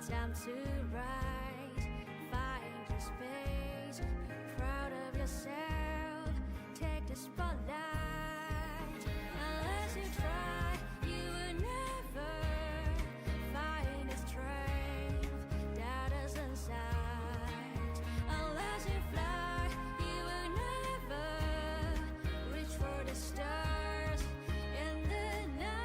time to rise. Find your space, be proud of yourself. Take the spotlight. Unless you try, you will never find the strength that is inside. Unless you fly, you will never reach for the stars in the night.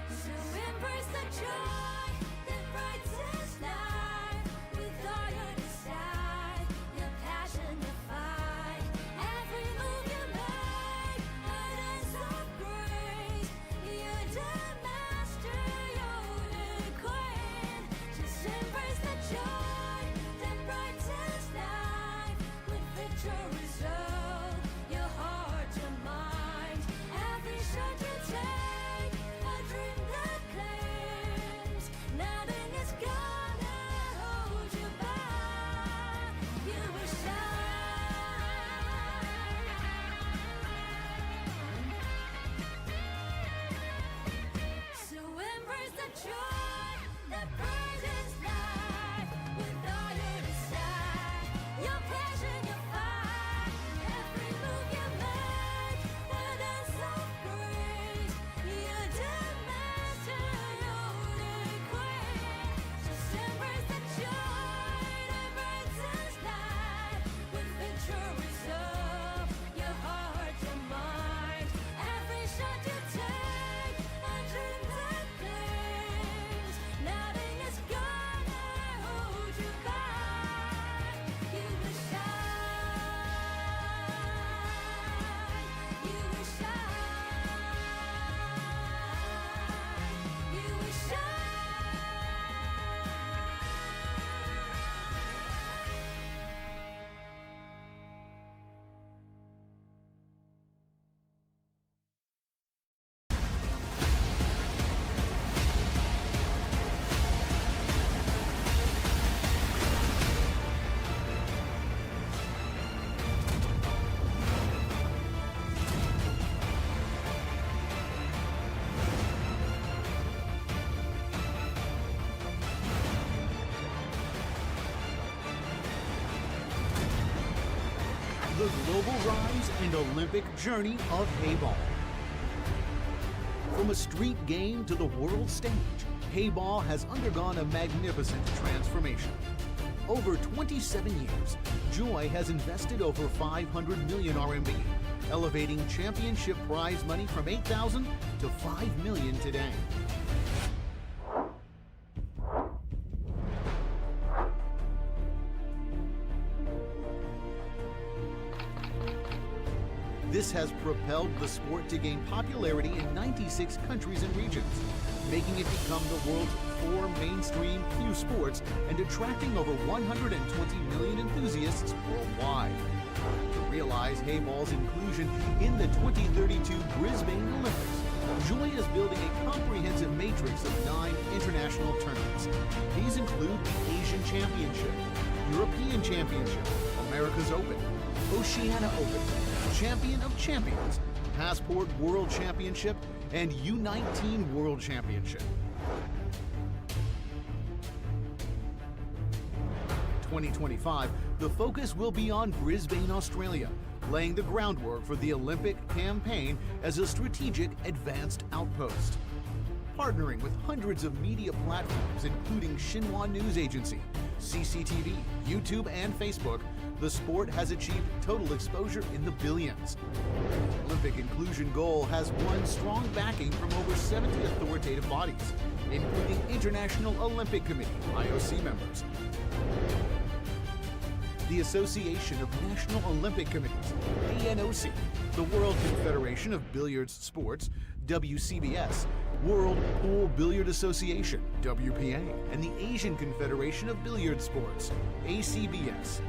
So embrace the joy that brightens life. With all your desire, your passion, your fight. Every move you make, a dance of grace. You're the master, you're the queen. Just embrace the joy that brightens life. With victory's own, your heart, your mind. Every shot you take, a dream that claims. Nothing is gonna hold you back. You will shine. So embrace the joy that brightens life. With all your desire, your passion, your fight. Every move you make, a dance of grace. You're the master, you're the queen. Just embrace the joy that brightens life. With victory's own, your heart, your mind. Every shot you take, a dream that claims. Nothing is gonna hold you back. You will shine. You will shine. You will The global rise and Olympic journey of Heyball. From a street game to the world stage, Heyball has undergone a magnificent transformation. Over 27 years, Joy has invested over 500 million RMB, elevating championship prize money from 8,000 to 5 million today. This has propelled the sport to gain popularity in 96 countries and regions, making it become the world's 4 mainstream Q sports and attracting over 120 million enthusiasts worldwide. To realize Heyball's inclusion in the 2032 Brisbane Olympics, Joy is building a comprehensive matrix of 9 international tournaments. These include the Asian Championship, European Championship, America's Open, Oceania Open, Champion of Champions, Passport World Championship, and U19 World Championship. 2025, the focus will be on Brisbane, Australia, laying the groundwork for the Olympic campaign as a strategic advanced outpost. Partnering with hundreds of media platforms including Xinhua News Agency, CCTV, YouTube, and Facebook, the sport has achieved total exposure in the billions. The Olympic inclusion goal has won strong backing from over 70 authoritative bodies, including International Olympic Committee, IOC members, the Association of National Olympic Committees, ANOC, the World Confederation of Billiards Sports, WCBS, World Pool Billiard Association, WPA, and the Asian Confederation of Billiard Sports, ACBS.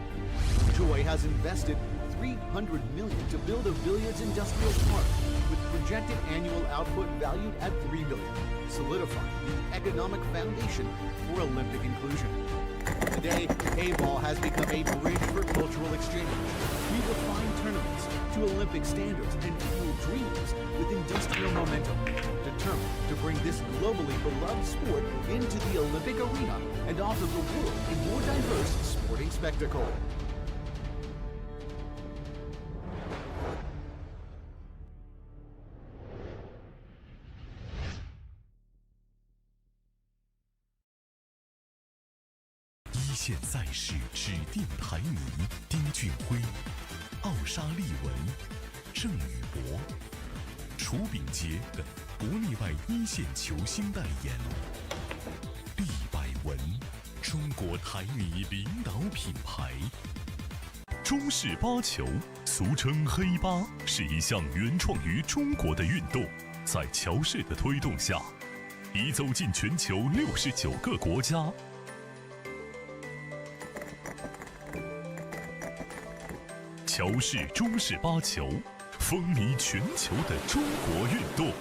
Joy has invested 300 million to build a billiards industrial park with projected annual output valued at 3 billion, solidifying the economic foundation for Olympic inclusion. Today, Heyball has become a bridge for cultural exchange. We refine tournaments, to Olympic standards and fuel dreams with industrial momentum, determined to bring this globally beloved sport into the Olympic arena and offer the world a more diverse sporting spectacle. 一线赛事指定台迷丁俊晖、奥沙利文、郑宇博、楚秉杰等国内外一线球星代言。利百文，中国台迷领导品牌。中式八球，俗称黑八，是一项原创于中国的运动，在乔氏的推动下，已走进全球69个国家。 乔氏中式八球，风靡全球的中国运动。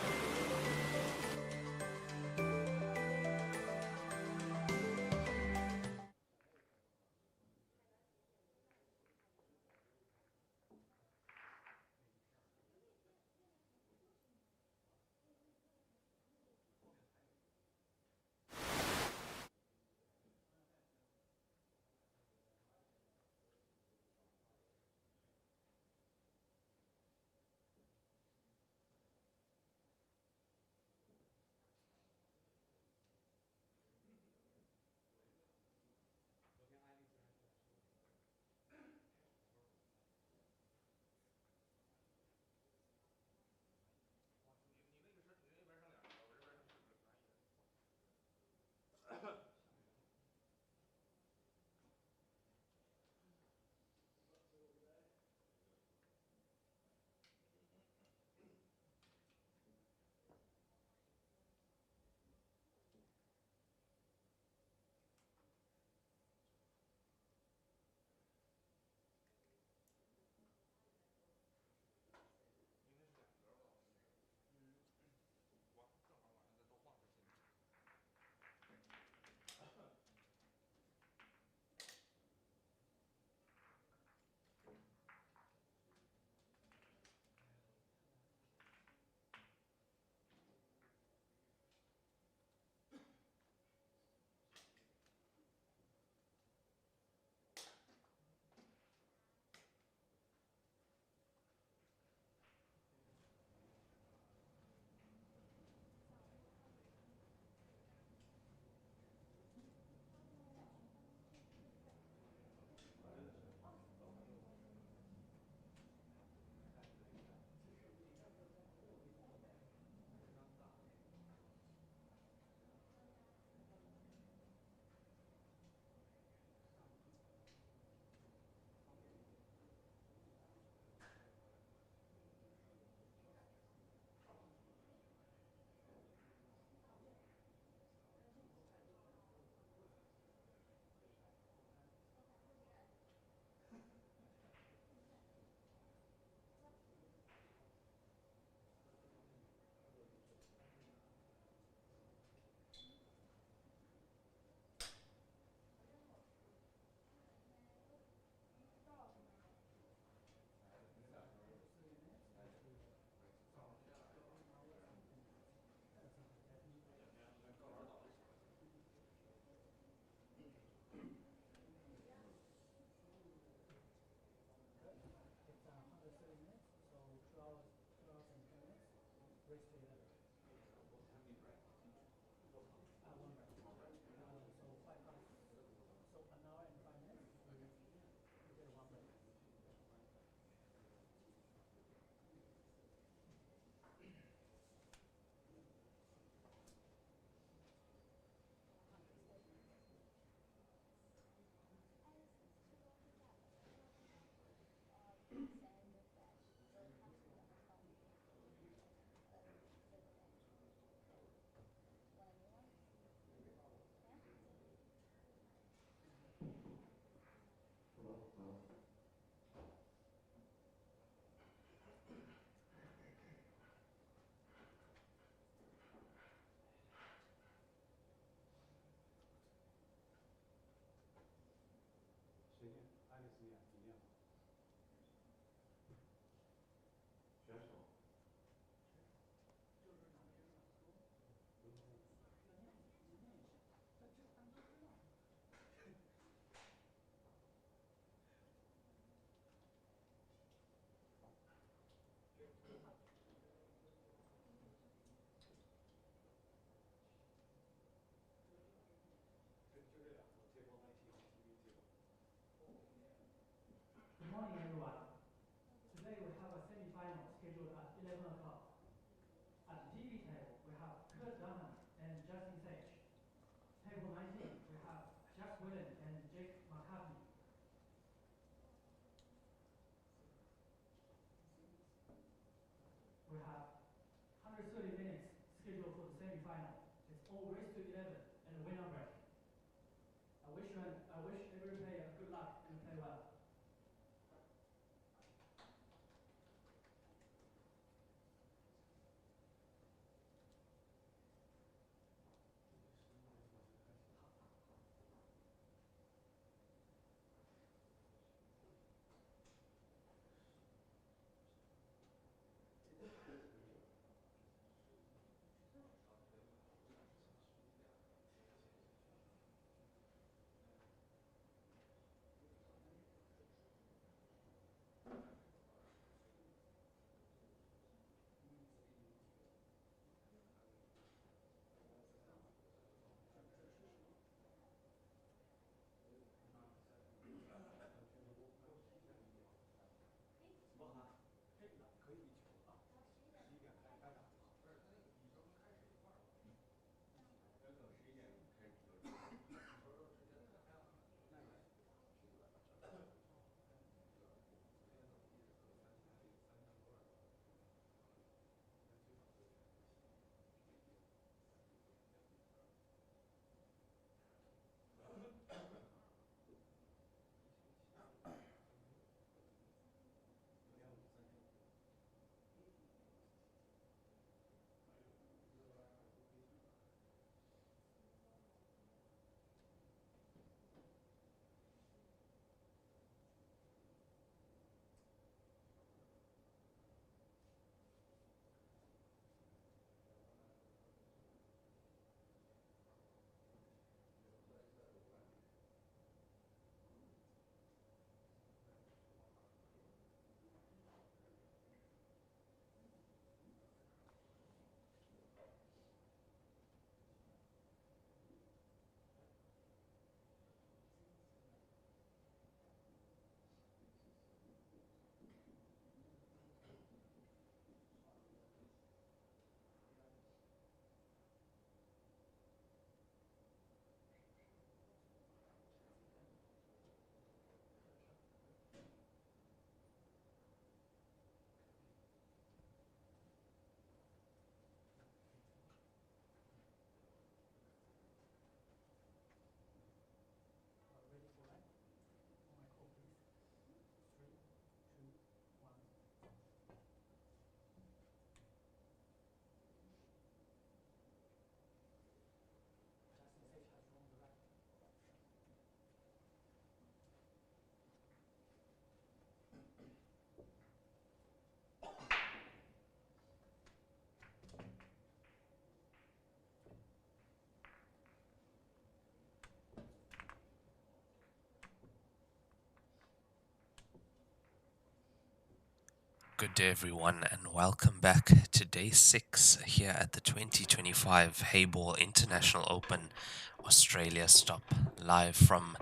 Good day, everyone, and welcome back to day 6 here at the 2025 Heyball International Open Australia stop, live from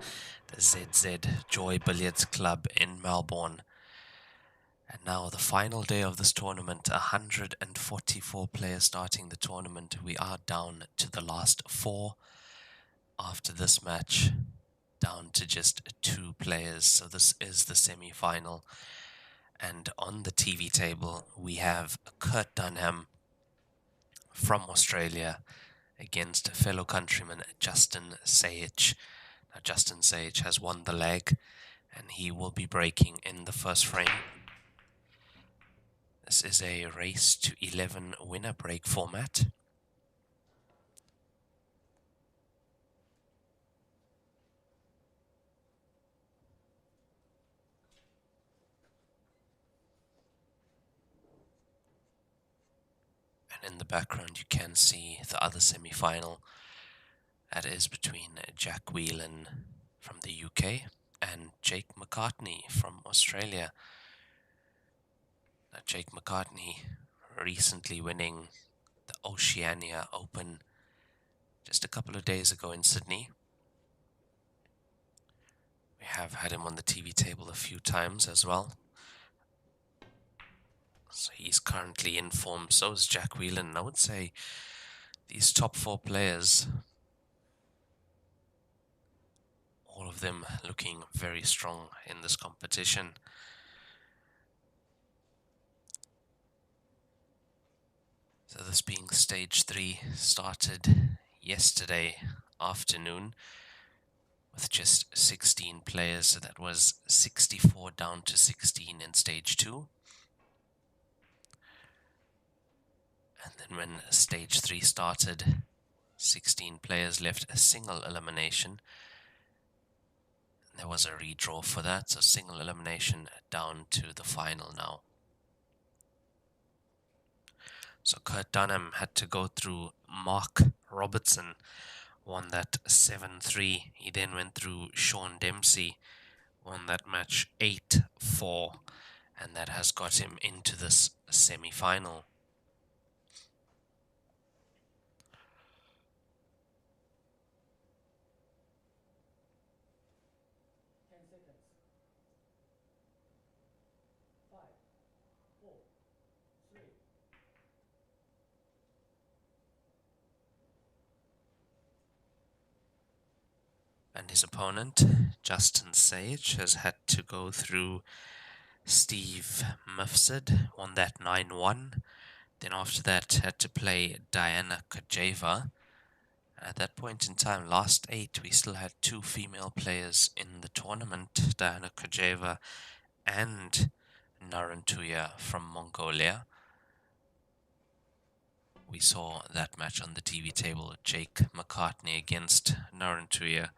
the ZZ Joy Billiards Club in Melbourne. And now the final day of this tournament, 144 players starting the tournament. We are down to the last 4 after this match, down to just 2 players. So this is the semi-final. And on the TV table, we have Kurt Dunham from Australia against fellow countryman Justin Sage. Now, Justin Sage has won the leg, and he will be breaking in the first frame. This is a race to 11 winner break format. And in the background, you can see the other semi-final. That is between Jack Whelan from the UK and Jake McCartney from Australia. Now, Jake McCartney recently winning the Oceania Open just a couple of days ago in Sydney. We have had him on the TV table a few times as well. So he's currently in form. So is Jack Whelan. I would say these top 4 players, all of them looking very strong in this competition. So this being stage 3 started yesterday afternoon with just 16 players. So that was 64 down to 16 in stage 2. And then when stage 3 started, 16 players left, a single elimination. There was a redraw for that, so single elimination down to the final now. So Kurt Dunham had to go through Mark Robertson, won that 7-3. He then went through Sean Dempsey, won that match 8-4, and that has got him into this semi-final. And his opponent, Justin Sage, has had to go through Steve Mifsud, won that 9-1. Then after that, had to play Diana Kajeva. At that point in time, last 8, we still had 2 female players in the tournament, Diana Kajeva and Narantuya from Mongolia. We saw that match on the TV table, Jake McCartney against Narantuya.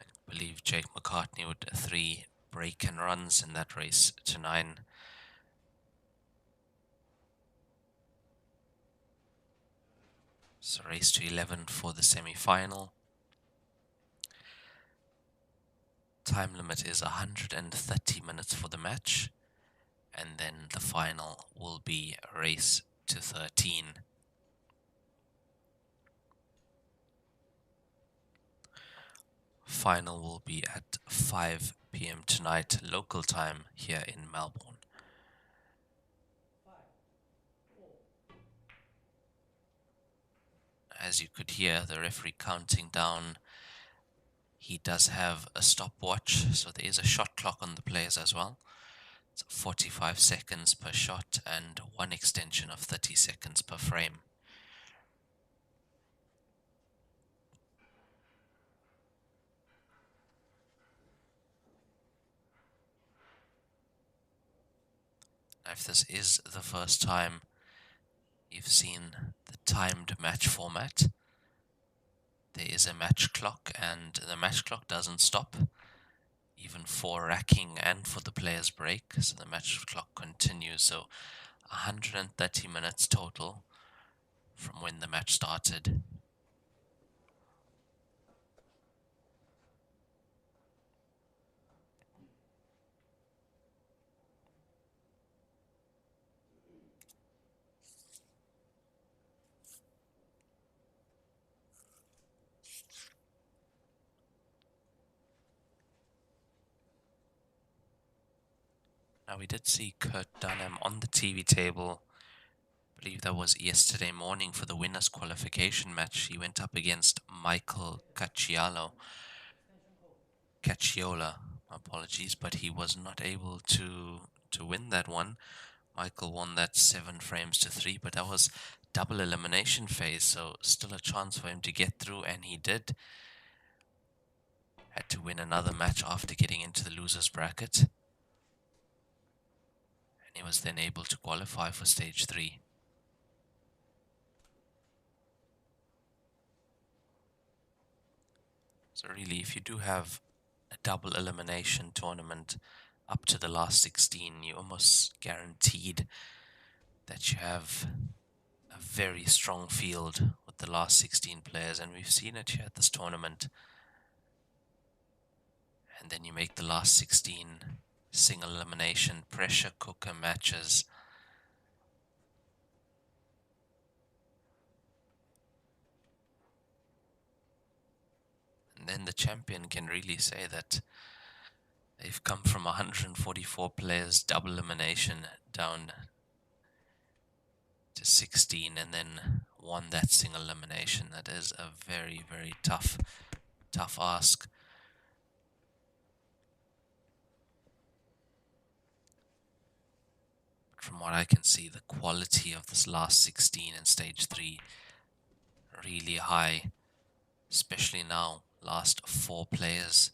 I believe Jake McCartney with 3 break and runs in that race to 9. So race to 11 for the semi-final. Time limit is 130 minutes for the match. And then the final will be race to 13. Final will be at 5 p.m. tonight, local time here in Melbourne. As you could hear, the referee counting down. He does have a stopwatch, so there is a shot clock on the players as well. It's 45 seconds per shot and 1 extension of 30 seconds per frame. Now, if this is the first time you've seen the timed match format, there is a match clock, and the match clock doesn't stop, even for racking and for the player's break, so the match clock continues. So 130 minutes total from when the match started. Now, we did see Kurt Dunham on the TV table. I believe that was yesterday morning for the winners qualification match. He went up against Michael Cacciola, apologies, but he was not able to win that one. Michael won that 7 frames to 3, but that was double elimination phase, so still a chance for him to get through, and he did. Had to win another match after getting into the losers bracket, and he was then able to qualify for stage 3. So really, if you do have a double elimination tournament up to the last 16, you're almost guaranteed that you have a very strong field with the last 16 players, and we've seen it here at this tournament. And then you make the last 16 single elimination pressure cooker matches. And then the champion can really say that they've come from 144 players double elimination down to 16 and then won that single elimination. That is a very, very tough ask. From what I can see, the quality of this last 16 in stage 3 really high, especially now, last 4 players.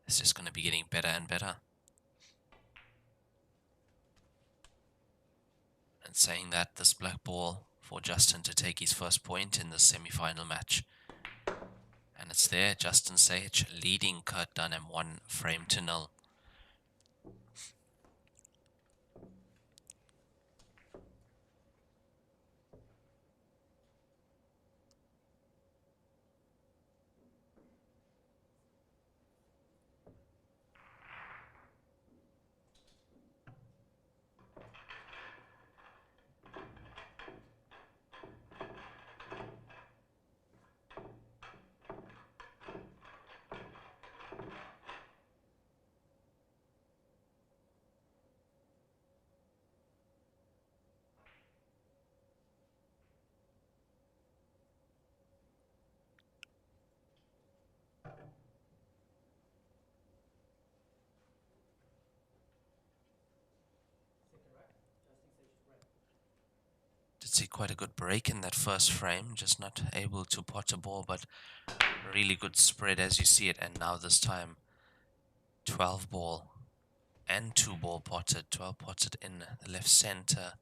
It's just going to be getting better and better. And saying that, this black ball for Justin to take his first point in the semi-final match. And it's there, Justin Sage leading Kurt Dunham 1 frame to 0. Did see quite a good break in that first frame, just not able to pot a ball, but really good spread as you see it. And now this time 12 ball and 2 ball potted, 12 potted in the left center,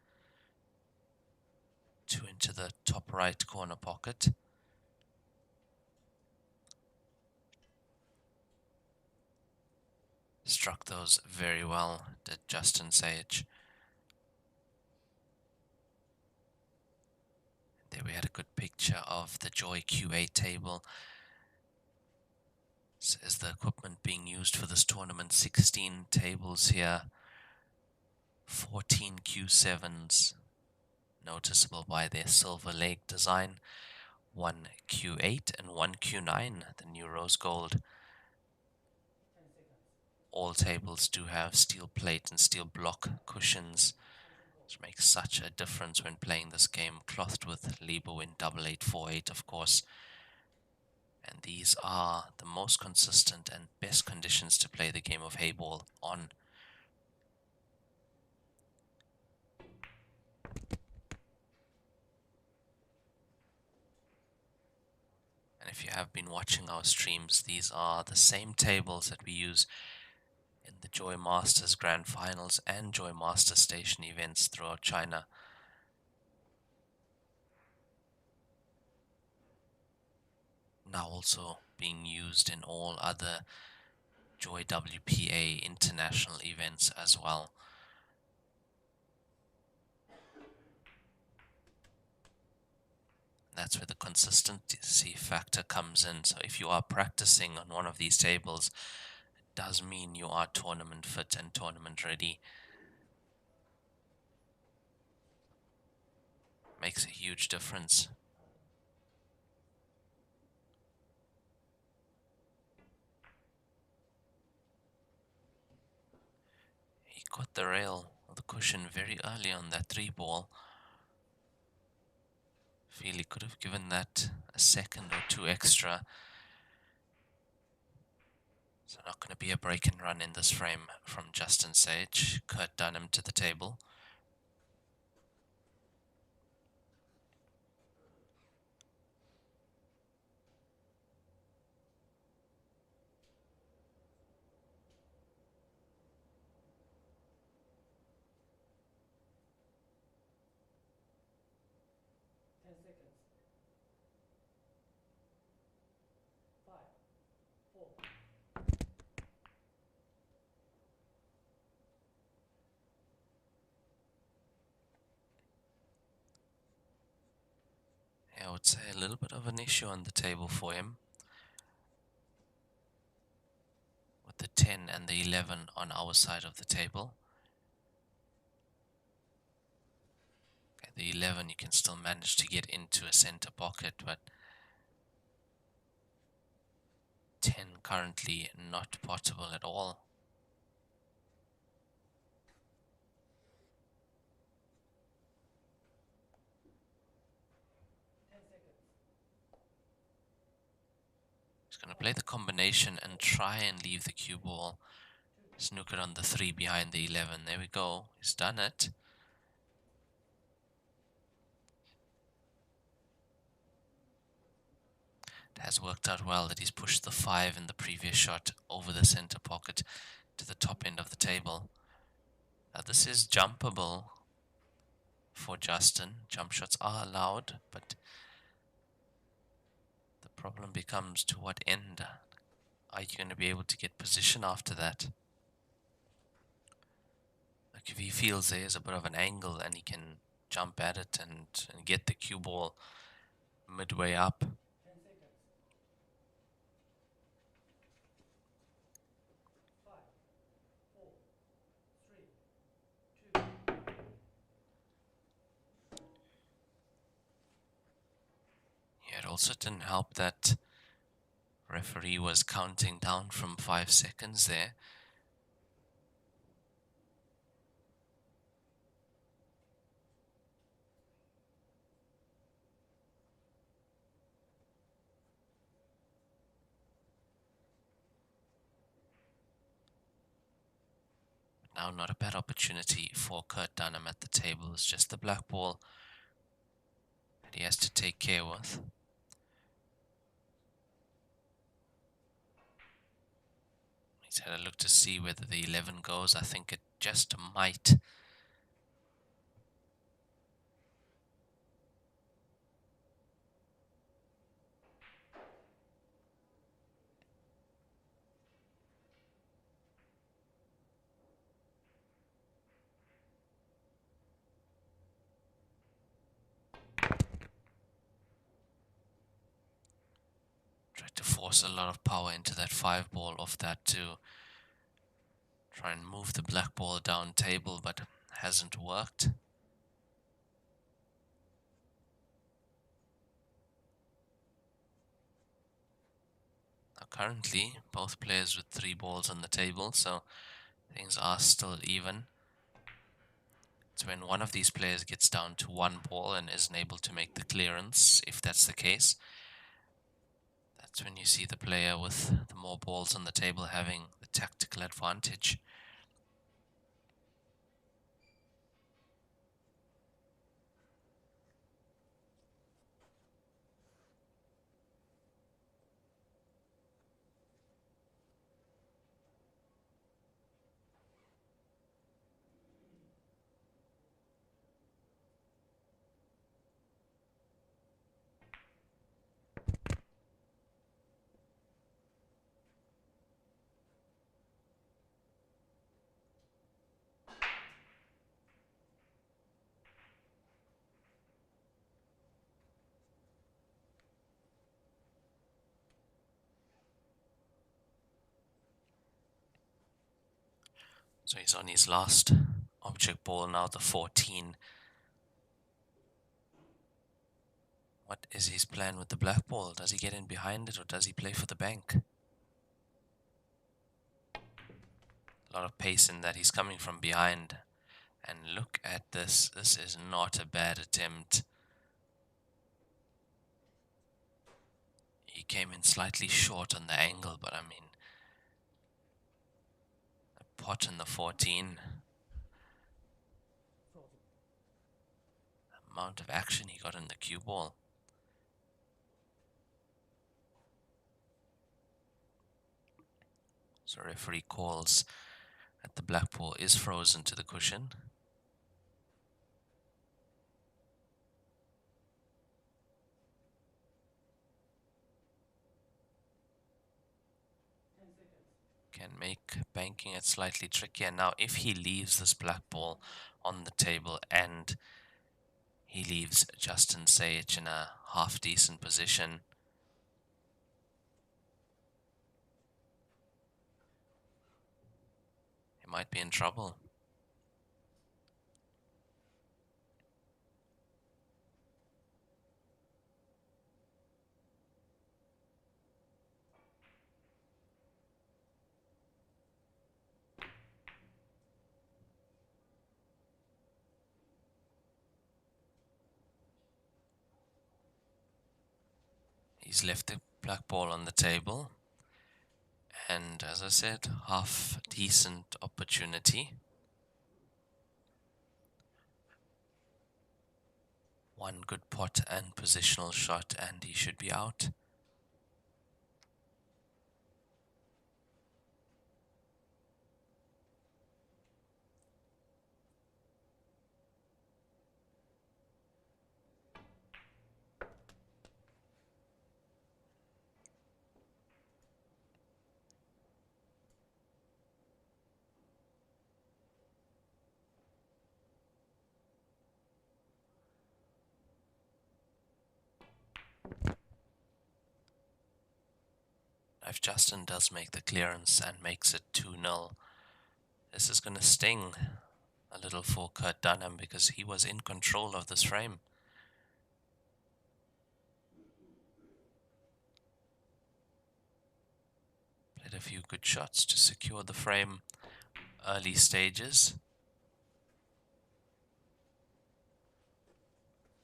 2 into the top right corner pocket. Struck those very well, did Justin Sage. There we had a good picture of the Joy QA table. This is the equipment being used for this tournament. 16 tables here, 14 Q7s, noticeable by their silver leg design, 1 Q8 and 1 Q9, the new rose gold. All tables do have steel plate and steel block cushions, which makes such a difference when playing this game, clothed with Liebowin 8848, of course. And these are the most consistent and best conditions to play the game of Heyball on. And if you have been watching our streams, these are the same tables that we use in the Joy Masters Grand Finals and Joy Master Station events throughout China. Now also being used in all other Joy WPA international events as well. That's where the consistency factor comes in. So if you are practicing on one of these tables, it does mean you are tournament fit and tournament ready. Makes a huge difference. caught the rail or the cushion very early on that 3-ball. Feel he could have given that a second or two extra. So not going to be a break and run in this frame from Justin Sage. Kurt Dunham to the table. I would say a little bit of an issue on the table for him, with the 10 and the 11 on our side of the table. Okay, the 11 you can still manage to get into a center pocket, but 10 currently not potable at all. He's going to play the combination and try and leave the cue ball. Snooker on the 3 behind the 11. There we go. He's done it. It has worked out well that he's pushed the 5 in the previous shot over the center pocket to the top end of the table. Now this is jumpable for Justin. Jump shots are allowed, but the problem becomes to what end are you going to be able to get position after that? Like if he feels there's a bit of an angle and he can jump at it and get the cue ball midway up. Yeah, it also didn't help that referee was counting down from 5 seconds there. Now not a bad opportunity for Kurt Dunham at the table. It's just the black ball that he has to take care with. He's had a look to see whether the 11 goes. I think it just might. Tried to force a lot of power into that 5 ball off that to try and move the black ball down table, but hasn't worked. Now currently, both players with 3 balls on the table, so things are still even. It's when one of these players gets down to 1 ball and isn't able to make the clearance, if that's the case. That's when you see the player with the more balls on the table having the tactical advantage. So he's on his last object ball now, the 14. What is his plan with the black ball? Does he get in behind it or does he play for the bank? A lot of pace in that. He's coming from behind. And look at this. This is not a bad attempt. He came in slightly short on the angle, but I mean, a pot in the 14. The amount of action he got in the cue ball. So referee calls that the black ball is frozen to the cushion. Can make banking it slightly trickier. Now, if he leaves this black ball on the table and he leaves Justin Sage in a half-decent position, he might be in trouble. He's left the black ball on the table. And as I said, half decent opportunity. One good pot and positional shot and he should be out. If Justin does make the clearance and makes it 2-0, this is going to sting a little for Kurt Dunham because he was in control of this frame. Played a few good shots to secure the frame early stages.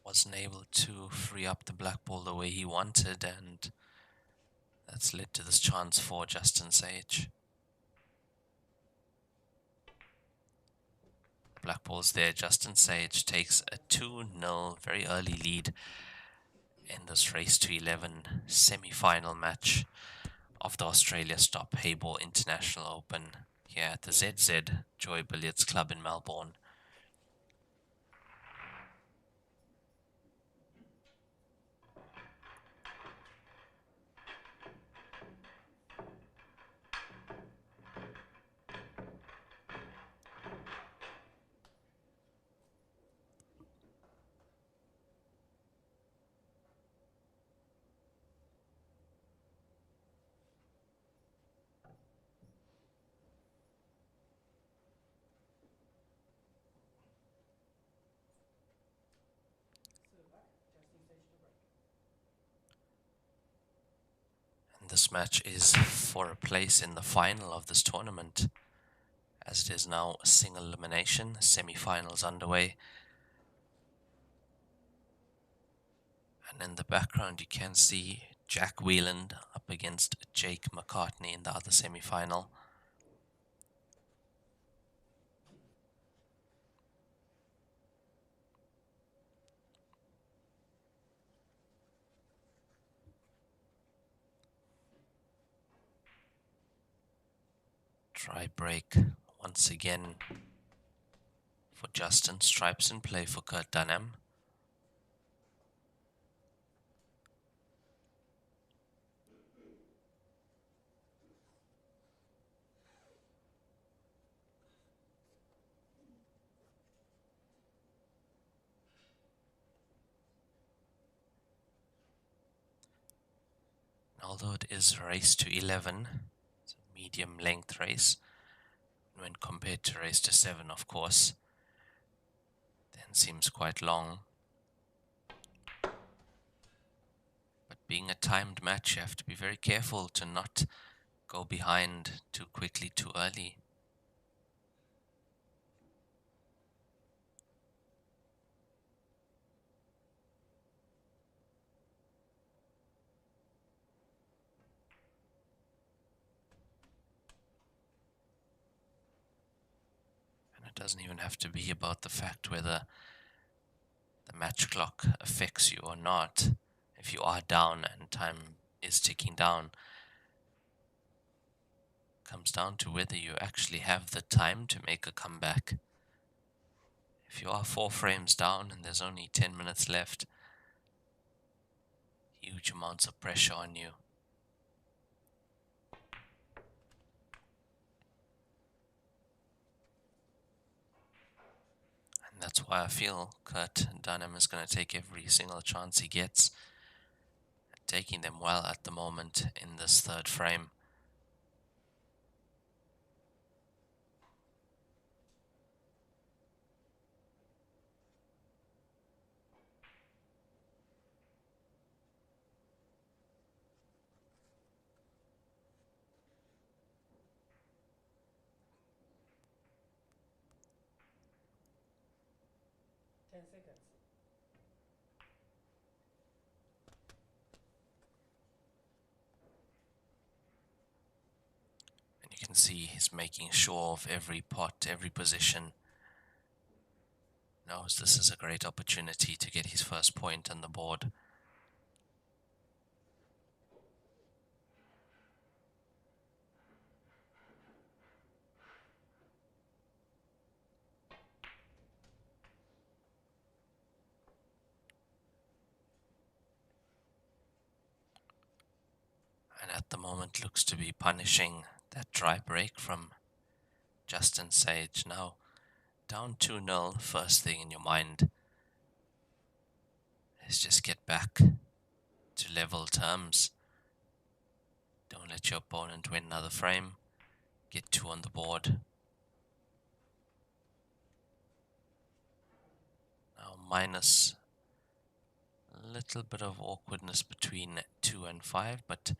Wasn't able to free up the black ball the way he wanted, and that's led to this chance for Justin Sage. Black ball's there. Justin Sage takes a 2-0 very early lead in this race to 11 semi-final match of the Australia Stop Heyball International Open here at the ZZ Joy Billiards Club in Melbourne. This match is for a place in the final of this tournament, as it is now a single elimination, semi-finals underway. And in the background you can see Jack Wheeland up against Jake McCartney in the other semi-final. Try break once again for Justin. Stripes in play for Kurt Dunham. Although it is a race to 11, it's a medium length race, when compared to race to 7, of course, then seems quite long. But being a timed match, you have to be very careful to not go behind too quickly, too early. It doesn't even have to be about the fact whether the match clock affects you or not. If you are down and time is ticking down, it comes down to whether you actually have the time to make a comeback. If you are 4 frames down and there's only 10 minutes left, huge amounts of pressure on you. And that's why I feel Kurt Dunham is going to take every single chance he gets, taking them well at the moment in this 3rd frame. And you can see he's making sure of every pot, every position. Knows this is a great opportunity to get his first point on the board. And at the moment looks to be punishing that dry break from Justin Sage. Now down 2-0, first thing in your mind is just get back to level terms. Don't let your opponent win another frame. Get 2 on the board. Now minus a little bit of awkwardness between 2 and 5, but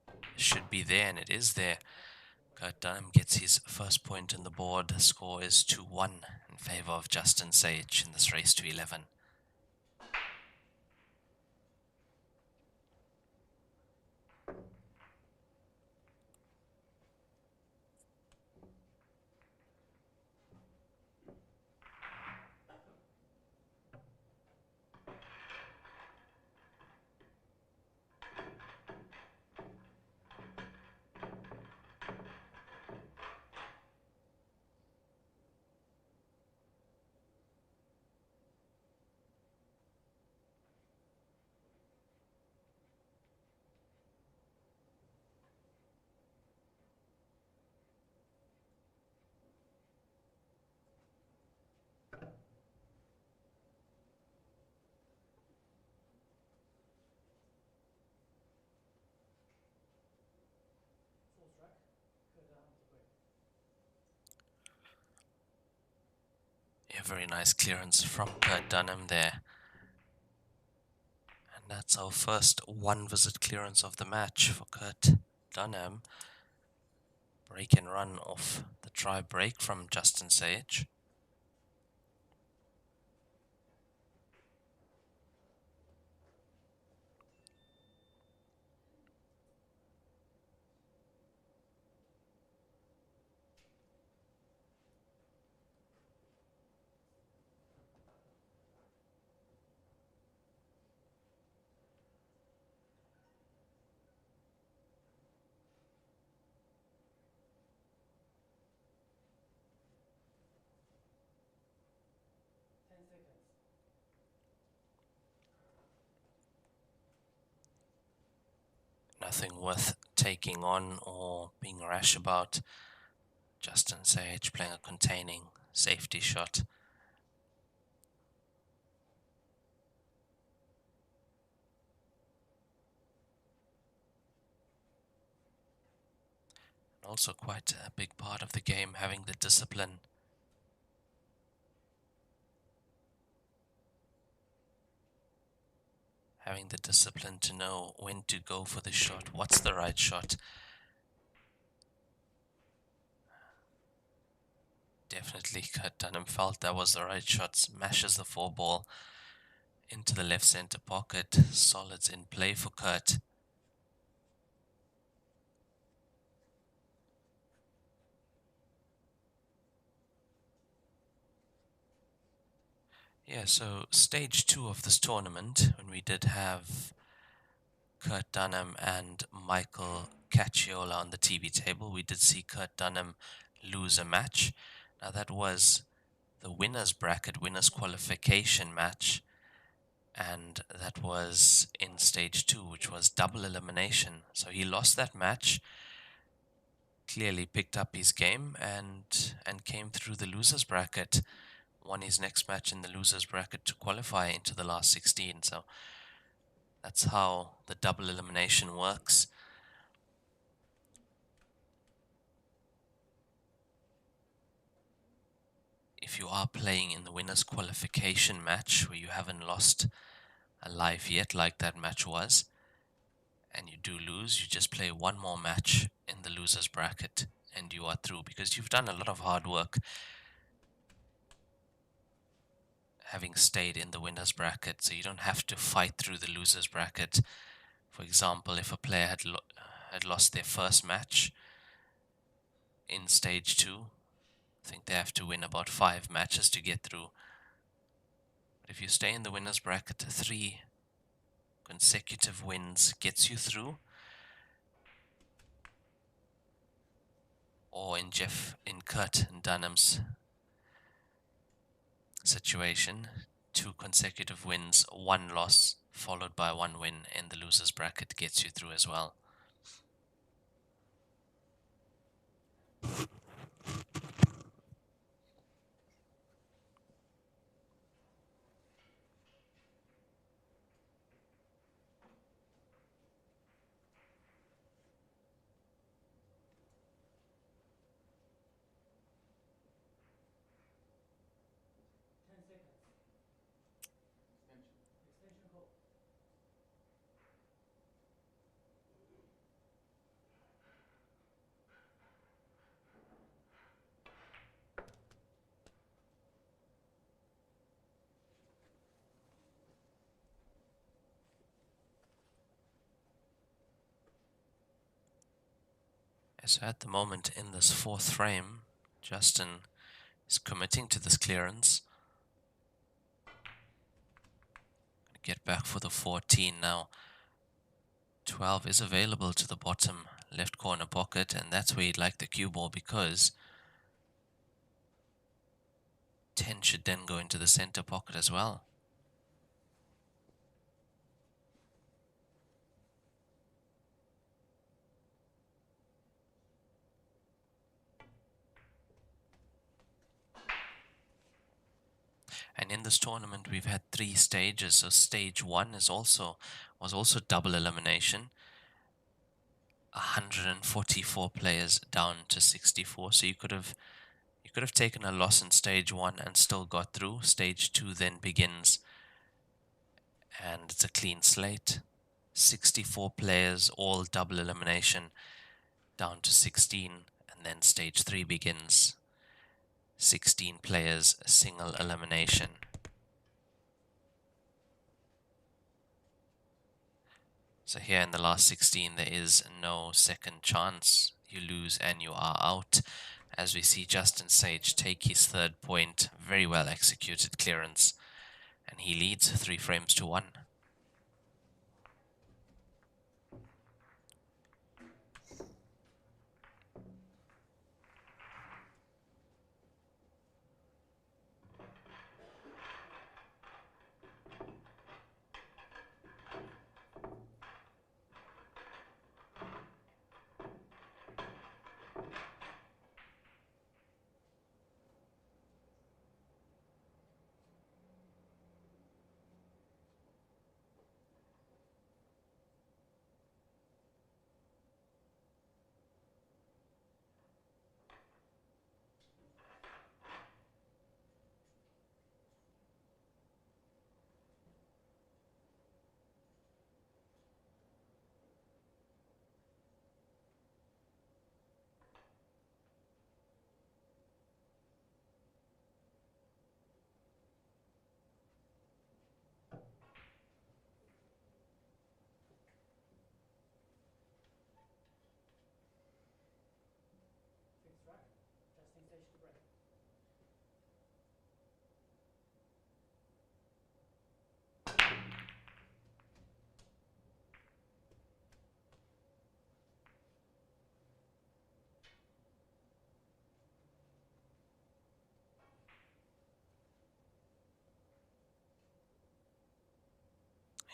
it should be there, and it is there. Kurt Dunham gets his first point on the board. The score is 2-1 in favor of Justin Sage in this race to 11. Yeah, very nice clearance from Kurt Dunham there. And that's our first 1-visit clearance of the match for Kurt Dunham. Break and run off the try break from Justin Sage. Nothing worth taking on or being rash about. Justin Sage playing a containing safety shot. Also quite a big part of the game, having the discipline. Having the discipline to know when to go for the shot, what's the right shot. Definitely Kurt Dunham felt that was the right shot. Smashes the 4-ball into the left center pocket. Solids in play for Kurt. Yeah, so stage 2 of this tournament, when we did have Kurt Dunham and Michael Cacciola on the TV table, we did see Kurt Dunham lose a match. Now that was the winners bracket, winners qualification match, and that was in stage 2, which was double elimination. So he lost that match, clearly picked up his game, and came through the losers bracket, won his next match in the losers bracket to qualify into the last 16. So that's how the double elimination works. If you are playing in the winners qualification match where you haven't lost a life yet, like that match was, and you do lose, you just play one more match in the losers bracket and you are through, because you've done a lot of hard work having stayed in the winners bracket, so you don't have to fight through the losers bracket. For example, if a player had lost their first match in stage 2, I think they have to win about 5 matches to get through. But if you stay in the winners bracket, 3 consecutive wins gets you through. Or in Kurt and Dunham's situation, 2 consecutive wins, 1 loss, followed by 1 win in the losers bracket gets you through as well. So at the moment in this 4th frame, Justin is committing to this clearance. Get back for the 14 now. 12 is available to the bottom left corner pocket, and that's where you'd like the cue ball, because 10 should then go into the center pocket as well. And in this tournament, we've had 3 stages. So stage 1 was also double elimination. 144 players down to 64. So you could have taken a loss in stage 1 and still got through. Stage 2 then begins, and it's a clean slate. 64 players, all double elimination, down to 16, and then stage 3 begins. 16 players, single elimination. So here in the last 16, there is no second chance. You lose and you are out. As we see Justin Sage take his 3rd point, very well executed clearance, and he leads 3 frames to 1.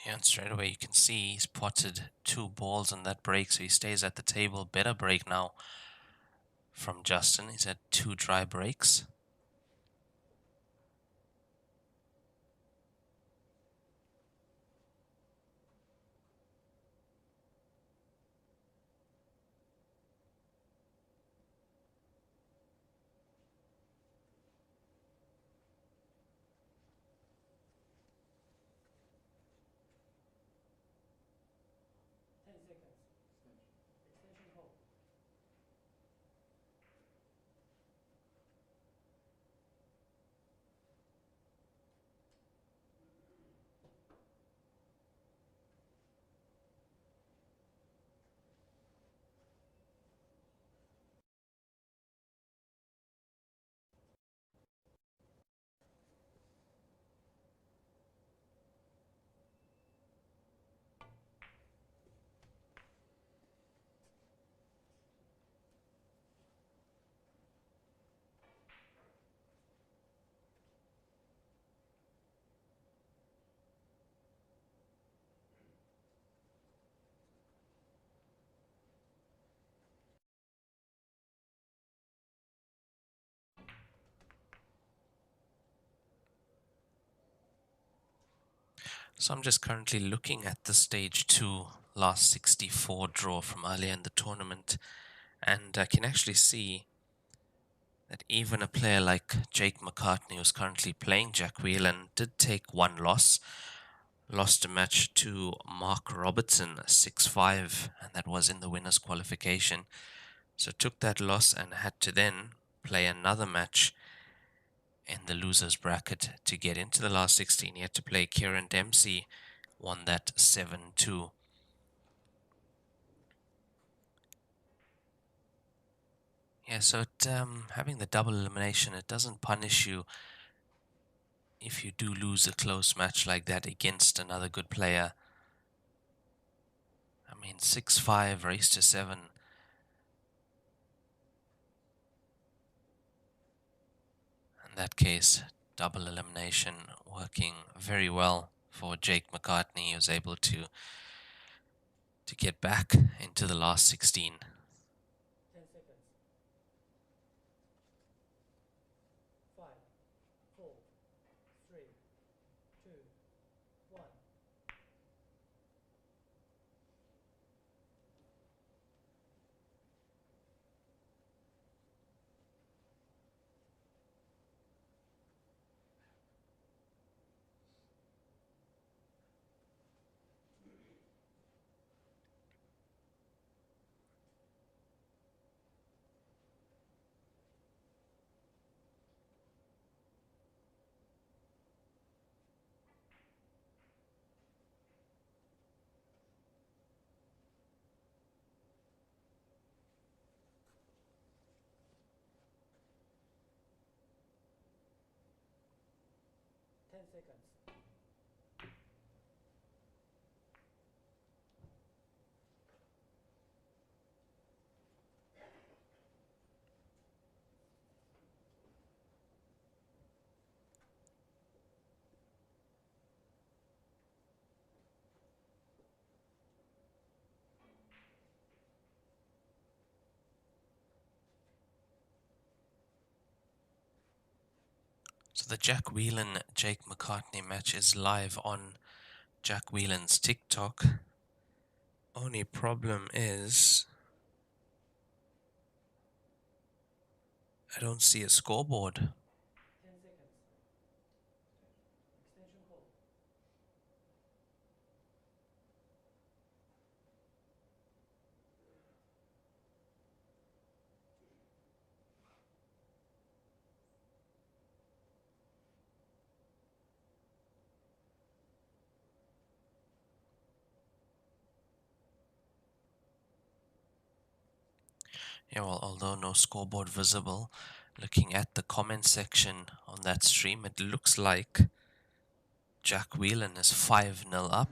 Yeah, and straight away you can see he's potted 2 balls on that break, so he stays at the table. Better break now from Justin. He's had 2 dry breaks. So I'm just currently looking at the stage 2 last 64 draw from earlier in the tournament, and I can actually see that even a player like Jake McCartney, who's currently playing Jack Whelan, did take 1 loss. Lost a match to Mark Robertson 6-5, and that was in the winners' qualification. So took that loss and had to then play another match in the losers bracket to get into the last 16. He had to play Kieran Dempsey, won that 7-2. Yeah, so having the double elimination, it doesn't punish you if you do lose a close match like that against another good player. I mean, 6-5, race to 7. In that case, double elimination working very well for Jake McCartney. He was able to get back into the last 16. So the Jack Whelan Jake McCartney match is live on Jack Whelan's TikTok. Only problem is I don't see a scoreboard. Yeah, well, although no scoreboard visible, looking at the comment section on that stream, it looks like Jack Whelan is 5-0 up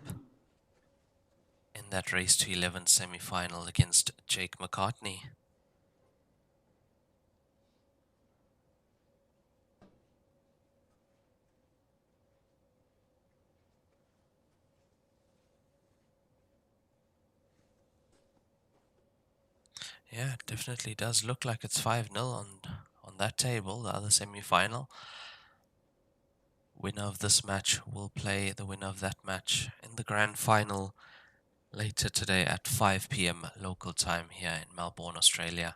in that race to 11 semi-final against Jake McCartney. Yeah, it definitely does look like it's 5-0 on that table, the other semi-final. Winner of this match will play the winner of that match in the grand final later today at 5 p.m. local time here in Melbourne, Australia.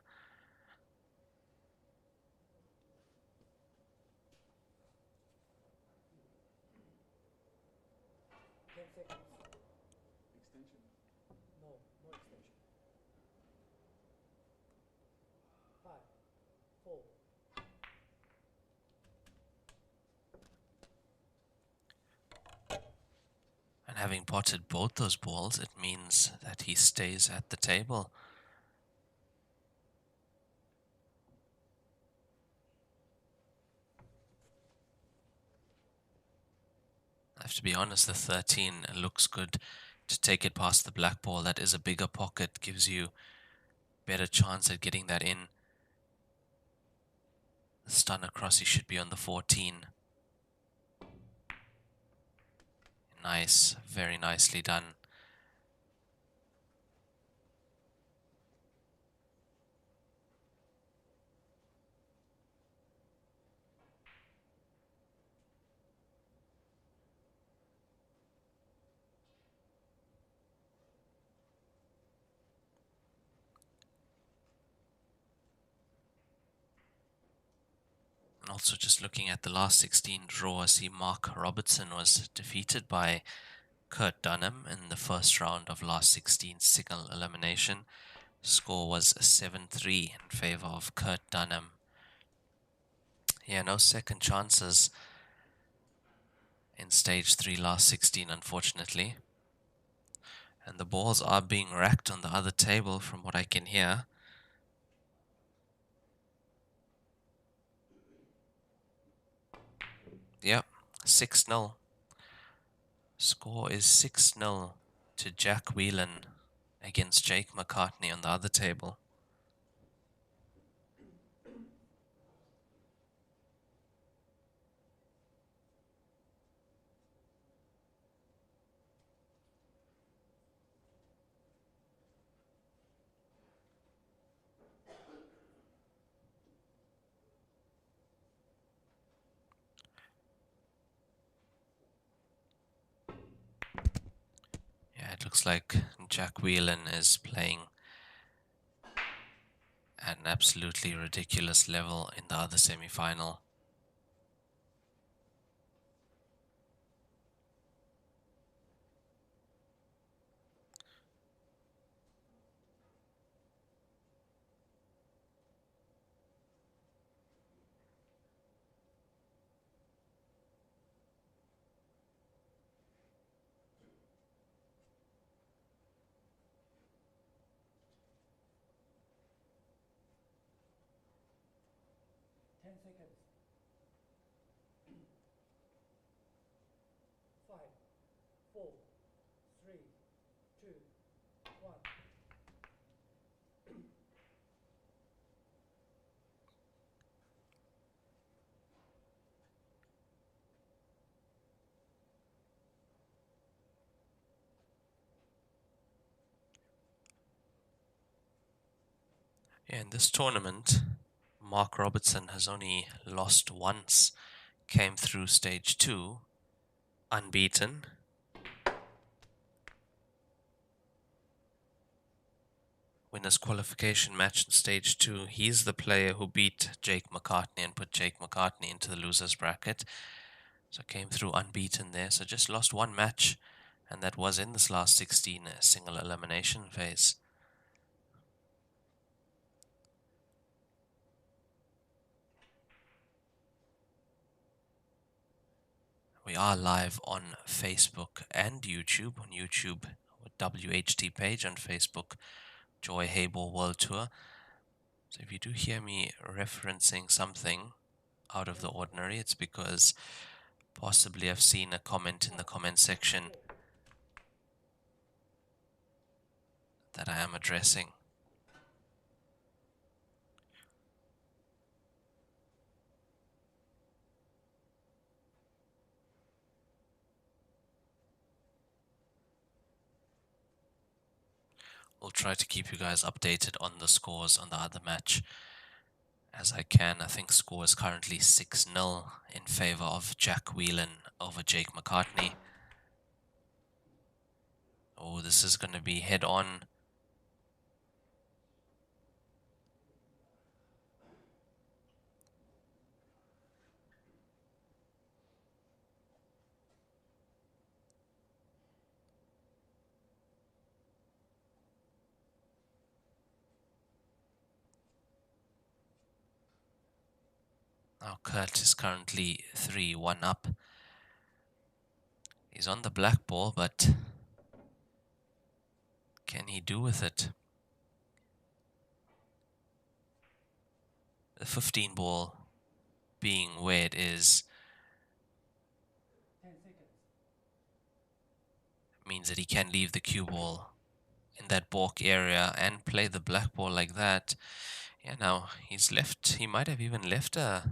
And having potted both those balls, it means that he stays at the table. I have to be honest, the 13 looks good to take it past the black ball. That is a bigger pocket, gives you better chance at getting that in. The stun across, he should be on the 14. Nice, very nicely done. And also just looking at the last 16 draw, I see Mark Robertson was defeated by Kurt Dunham in the first round of last 16 single elimination. Score was 7-3 in favor of Kurt Dunham. Yeah, no second chances in stage 3 last 16, unfortunately. And the balls are being racked on the other table from what I can hear. Yep, 6-0. Score is 6-0 to Jack Whelan against Jake McCartney on the other table. Yeah, it looks like Jack Whelan is playing at an absolutely ridiculous level in the other semi-final. Yeah, in this tournament, Mark Robertson has only lost once. Came through stage 2 unbeaten. Winners qualification match in stage 2. He's the player who beat Jake McCartney and put Jake McCartney into the losers bracket. So came through unbeaten there. So just lost one match, and that was in this last 16 single elimination phase. We are live on Facebook and YouTube. On YouTube, WHT page, on Facebook, Joy Heyball World Tour. So if you do hear me referencing something out of the ordinary, it's because possibly I've seen a comment in the comment section that I am addressing. We'll try to keep you guys updated on the scores on the other match as I can. I think score is currently 6-0 in favor of Jack Whelan over Jake McCartney. Oh, this is going to be head on. Now Kurt is currently 3-1 up. He's on the black ball, but can he do with it? The 15 ball being where it is means that he can leave the cue ball in that balk area and play the black ball like that. Yeah, now he's left. He might have even left a.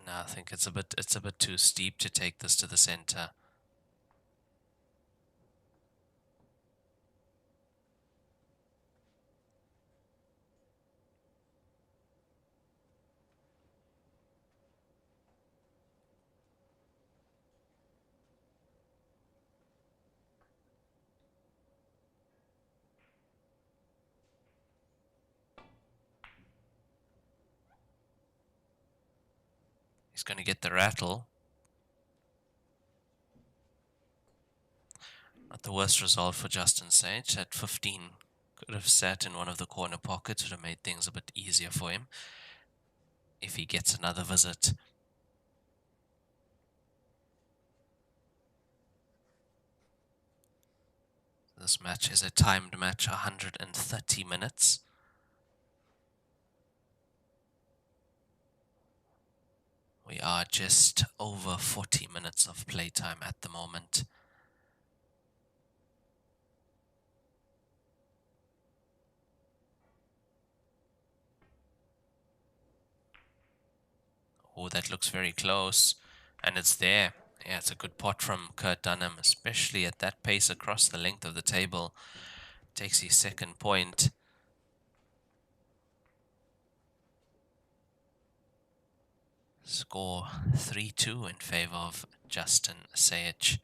No, I think it's a bit too steep to take this to the center. He's going to get the rattle. Not the worst result for Justin Sage at 15. Could have sat in one of the corner pockets, would have made things a bit easier for him if he gets another visit. This match is a timed match, 130 minutes. We are just over 40 minutes of playtime at the moment. Oh, that looks very close. And it's there. Yeah, it's a good pot from Kurt Dunham, especially at that pace across the length of the table. Takes his second point. Score 3-2 in favor of Justin Sage.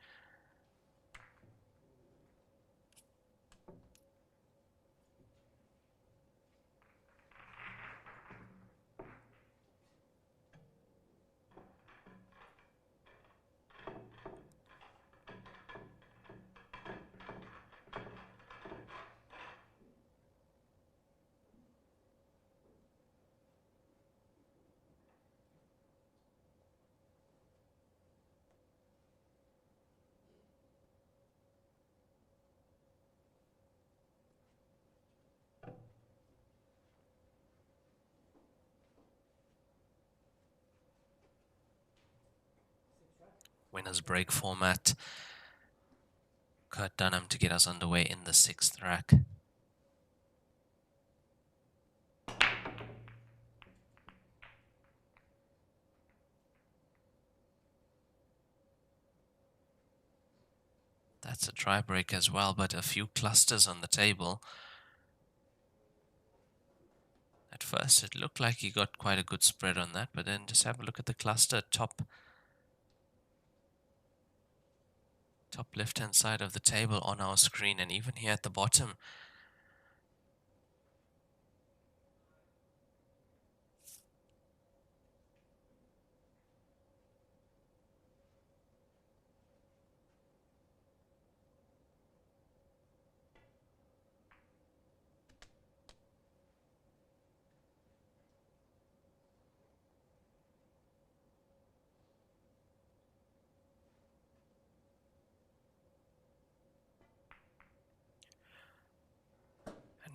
Winners break format. Kurt Dunham to get us underway in the 6th rack. That's a try break as well, but a few clusters on the table. At first it looked like he got quite a good spread on that, but then just have a look at the cluster top left hand side of the table on our screen, and even here at the bottom.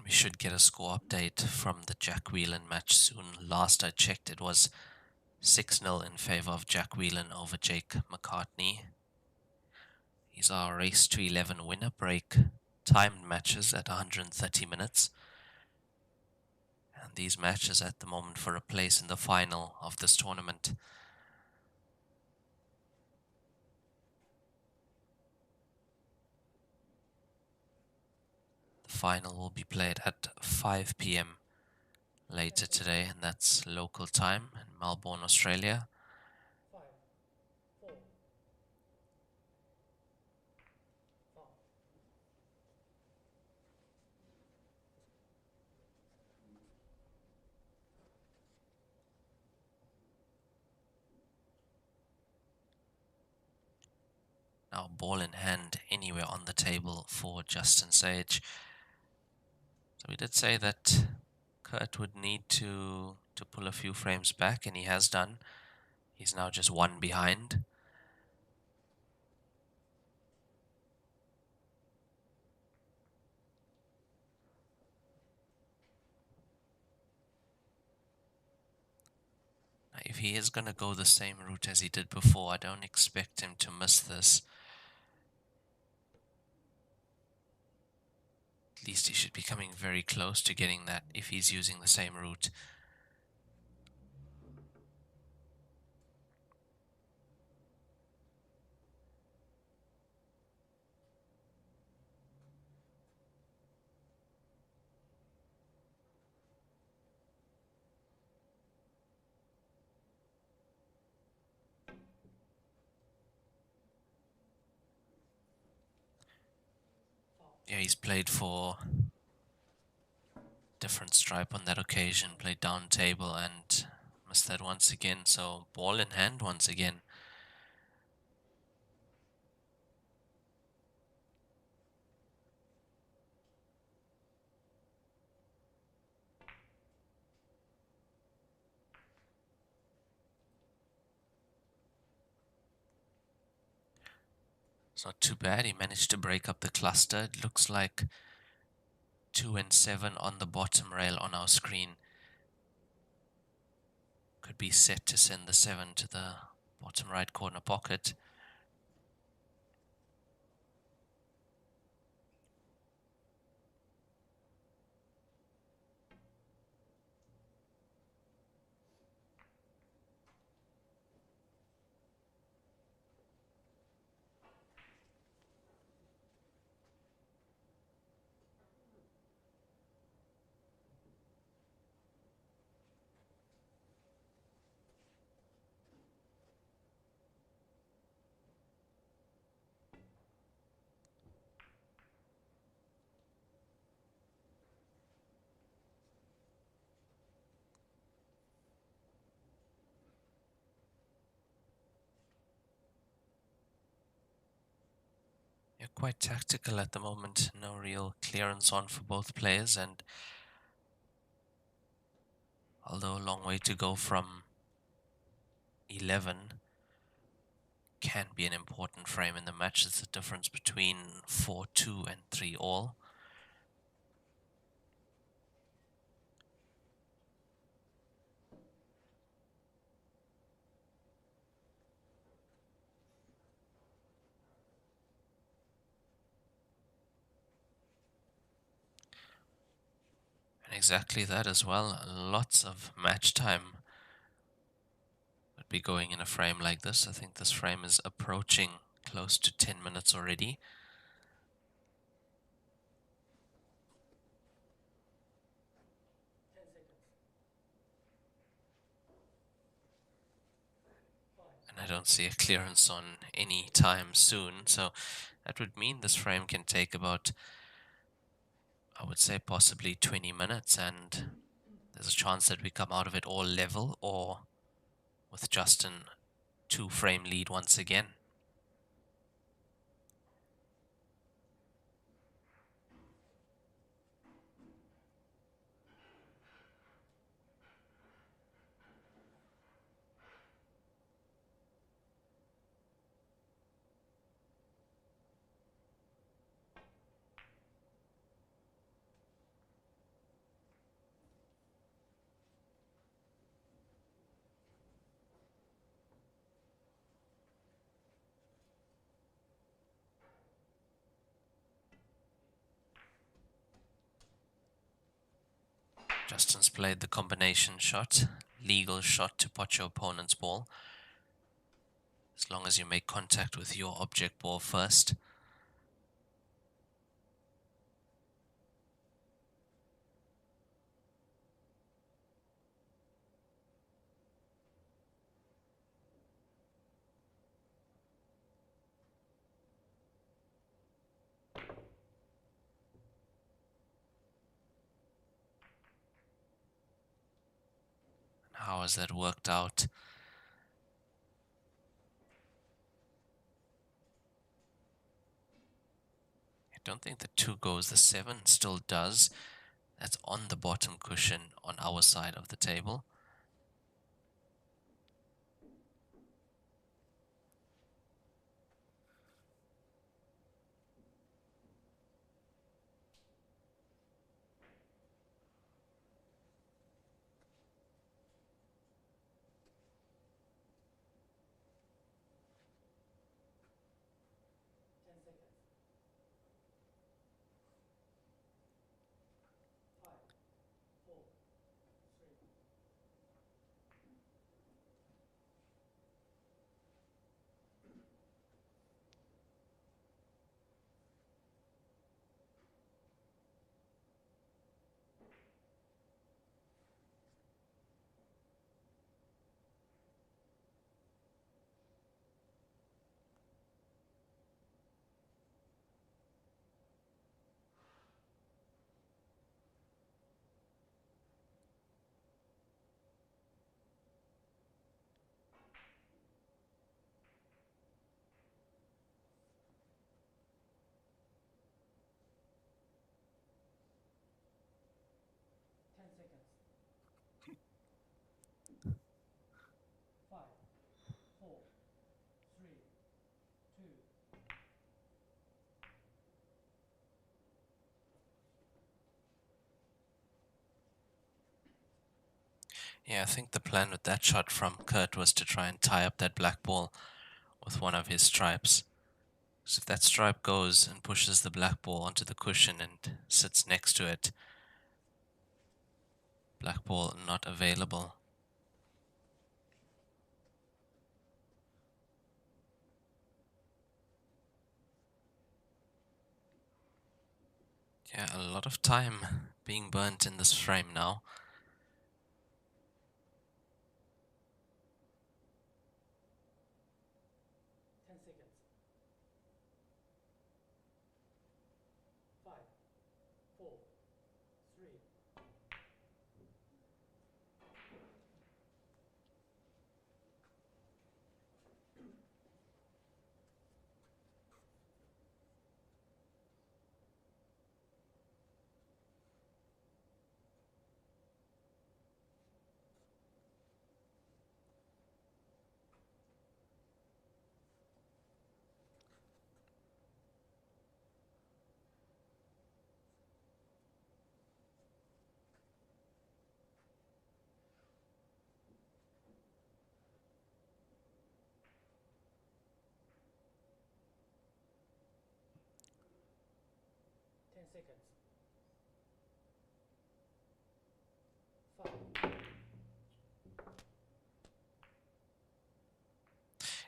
We should get a score update from the Jack Whelan match soon. Last I checked, it was 6-0 in favor of Jack Whelan over Jake McCartney. These are race to 11 winner break timed matches at 130 minutes. And these matches at the moment for a place in the final of this tournament. final will be played at 5 p.m. later today, and that's local time in Melbourne, Australia. Now ball in hand anywhere on the table for Justin Sage. So we did say that Kurt would need to pull a few frames back, and he has done. He's now just one behind. Now, if he is going to go the same route as he did before, I don't expect him to miss this. At least he should be coming very close to getting that if he's using the same route. Yeah, he's played for different stripe on that occasion, played down table and missed that once again, so ball in hand once again. It's not too bad, he managed to break up the cluster. It looks like 2 and 7 on the bottom rail on our screen. Could be set to send the 7 to the bottom right corner pocket. Yeah, quite tactical at the moment. No real clearance on for both players, and although a long way to go from 11, can be an important frame in the match. It's the difference between 4-2 and 3-all. And exactly that as well. Lots of match time would be going in a frame like this. I think this frame is approaching close to 10 minutes already. And I don't see a clearance on any time soon, so that would mean this frame can take about, I would say, possibly 20 minutes, and there's a chance that we come out of it all level or with Justin 2-frame lead once again. Justin's played the combination shot, legal shot to pot your opponent's ball, as long as you make contact with your object ball first. How has that worked out? I don't think the 2 goes. The 7 still does. That's on the bottom cushion on our side of the table. Yeah, I think the plan with that shot from Kurt was to try and tie up that black ball with one of his stripes. So if that stripe goes and pushes the black ball onto the cushion and sits next to it, black ball not available. Yeah, a lot of time being burnt in this frame now.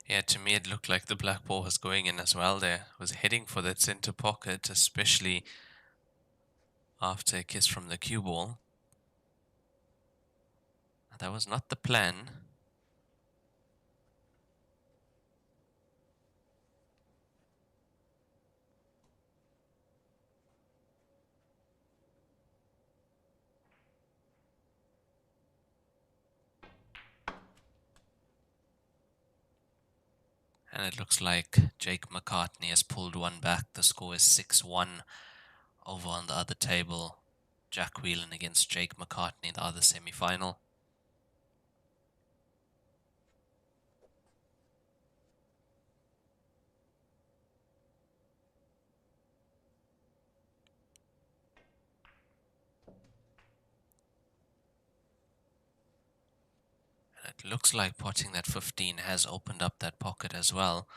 Yeah, to me it looked like the black ball was going in as well there. Was heading for that center pocket, especially after a kiss from the cue ball. That was not the plan. And it looks like Jake McCartney has pulled one back. The score is 6-1 over on the other table. Jack Whelan against Jake McCartney, the other semi-final. And it looks like potting that 15 has opened up that pocket as well.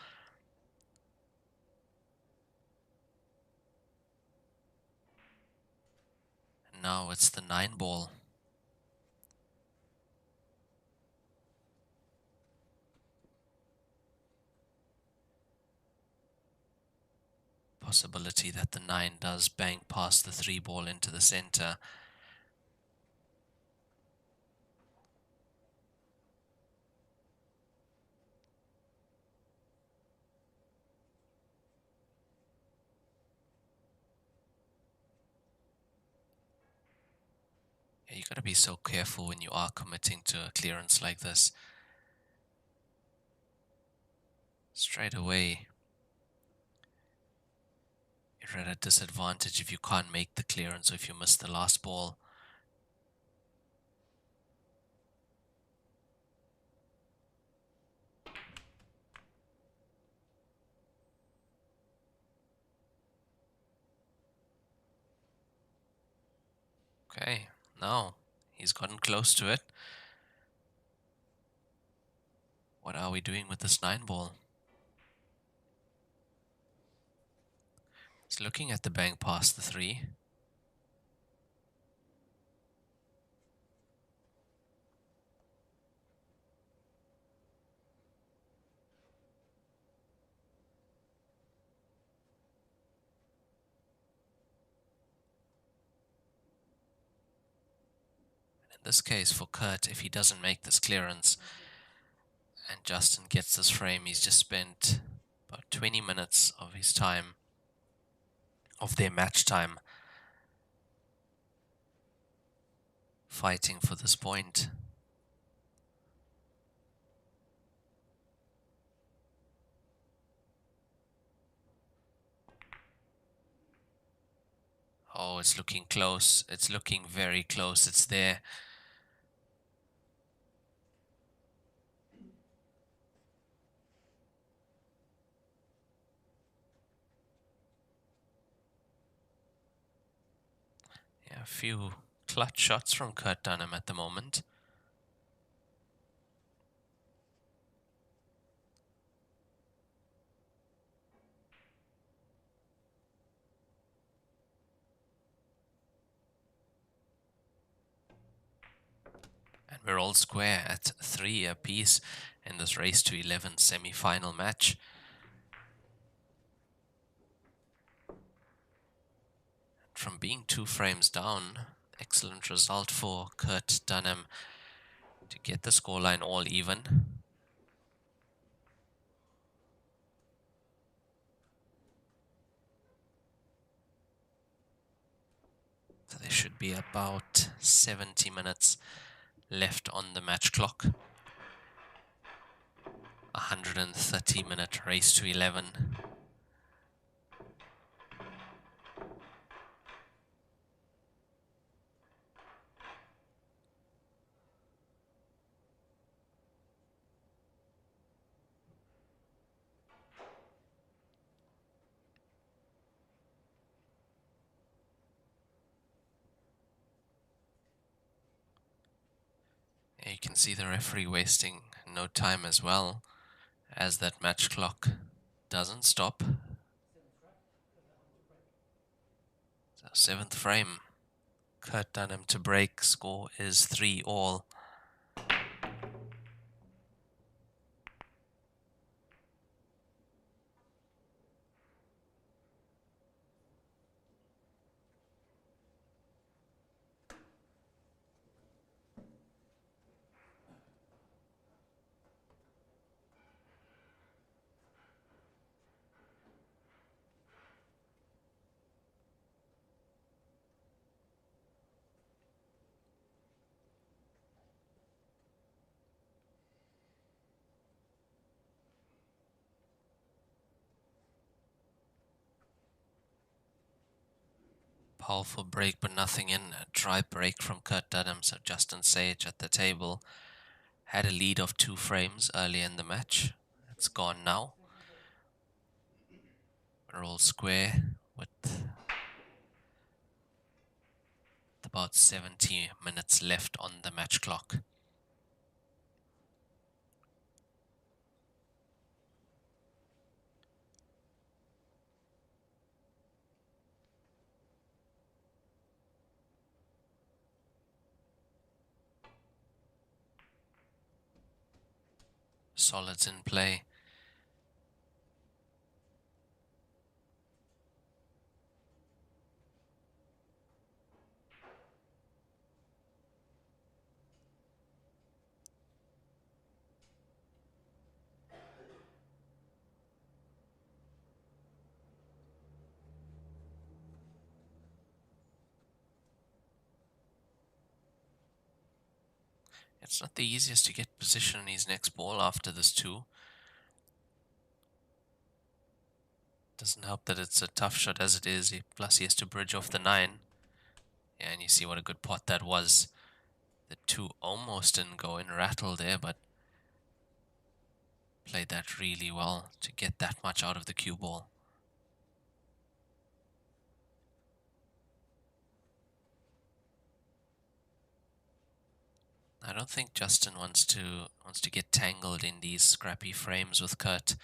And now it's the 9 ball. Possibility that the 9 does bank past the 3 ball into the center. You You gotta be so careful when you are committing to a clearance like this. Straight away, you're at a disadvantage if you can't make the clearance or if you miss the last ball. Okay, no, he's gotten close to it. What are we doing with this 9 ball? He's looking at the bank past the 3. In this case, for Kurt, if he doesn't make this clearance and Justin gets this frame, he's just spent about 20 minutes of his time, of their match time, fighting for this point. Oh, it's looking close. It's looking very close. It's there. Yeah, a few clutch shots from Kurt Dunham at the moment. And we're all square at 3 apiece in this race to 11 semi-final match. From being 2 frames down, excellent result for Kurt Dunham to get the scoreline all even. So there should be about 70 minutes left on the match clock. 130-minute race to 11. You can see the referee wasting no time as well, as that match clock doesn't stop. So 7th frame, Kurt Dunham to break, score is 3-all. Powerful break, but nothing in. A dry break from Kurt Dunham. So Justin Sage at the table had a lead of 2 frames earlier in the match. It's gone now. We're all square with about 70 minutes left on the match clock. Solids in play. It's not the easiest to get position in his next ball after this 2. Doesn't help that it's a tough shot as it is, plus he has to bridge off the 9. Yeah, and you see what a good pot that was. The 2 almost didn't go in, rattle there, but played that really well to get that much out of the cue ball. I don't think Justin wants to get tangled in these scrappy frames with Kurt.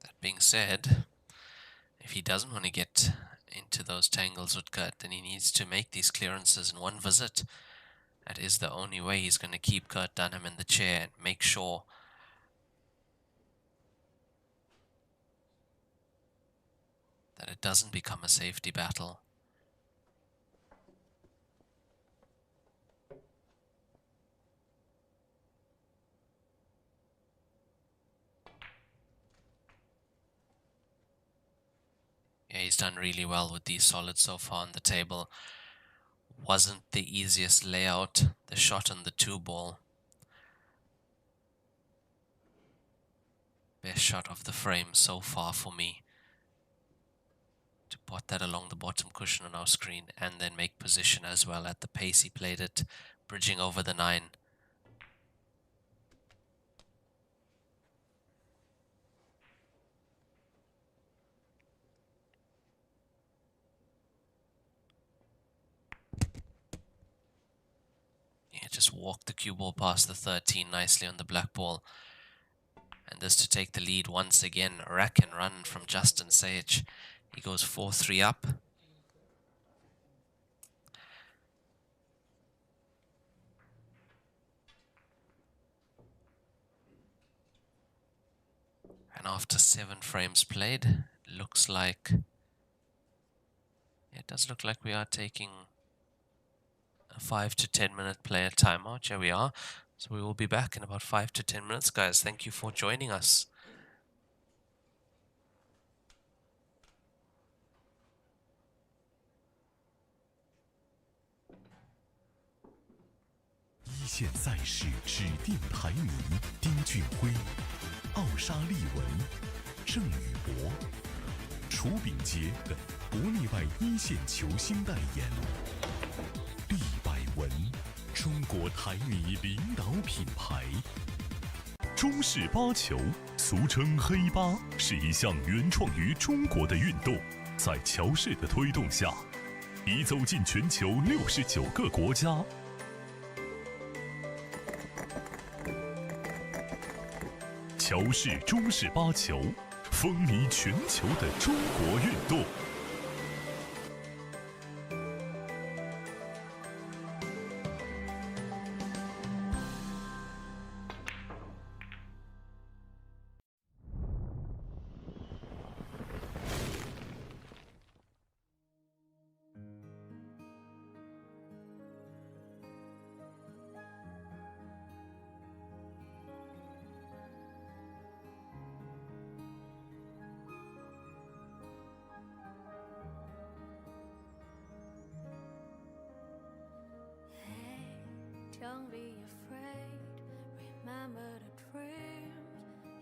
That being said, if he doesn't want to get into those tangles with Kurt, then he needs to make these clearances in one visit. That is the only way he's going to keep Kurt Dunham in the chair and make sure that it doesn't become a safety battle. Yeah, he's done really well with these solids so far on the table. Wasn't the easiest layout, the shot on the 2 ball. Best shot of the frame so far for me. To pot that along the bottom cushion on our screen and then make position as well at the pace he played it, bridging over the 9. Yeah, just walked the cue ball past the 13 nicely on the black ball. And this to take the lead once again. Rack and run from Justin Sage. He goes 4-3 up. And after 7 frames played, looks like... It does look like we are taking a 5 to 10 minute player timeout. Here we are. So we will be back in about 5 to 10 minutes, guys. Thank you for joining us.一线赛事指定台迷丁俊晖、奥沙利文、郑宇博、楚秉杰等国内外一线球星代言。利百文，中国台迷领导品牌。中式八球，俗称黑八，是一项原创于中国的运动。在乔氏的推动下，已走进全球69个国家。乔氏中式八球，风靡全球的中国运动。Don't be afraid, remember the dreams.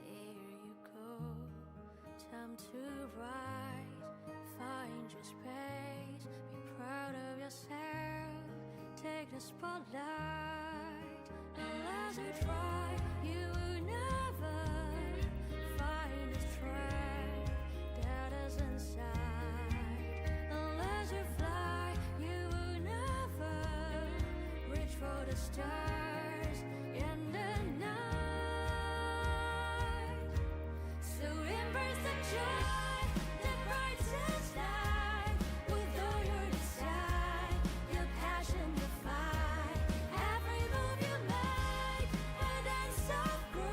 Here you go, time to rise. Find your space, be proud of yourself. Take the spotlight. Unless you try, you will never find the strength that is inside. Unless you fly, you will never reach for the stars in the night. So embrace the joy that brightens light. With all your desire, your passion, your fight. Every move you make, a dance of growth.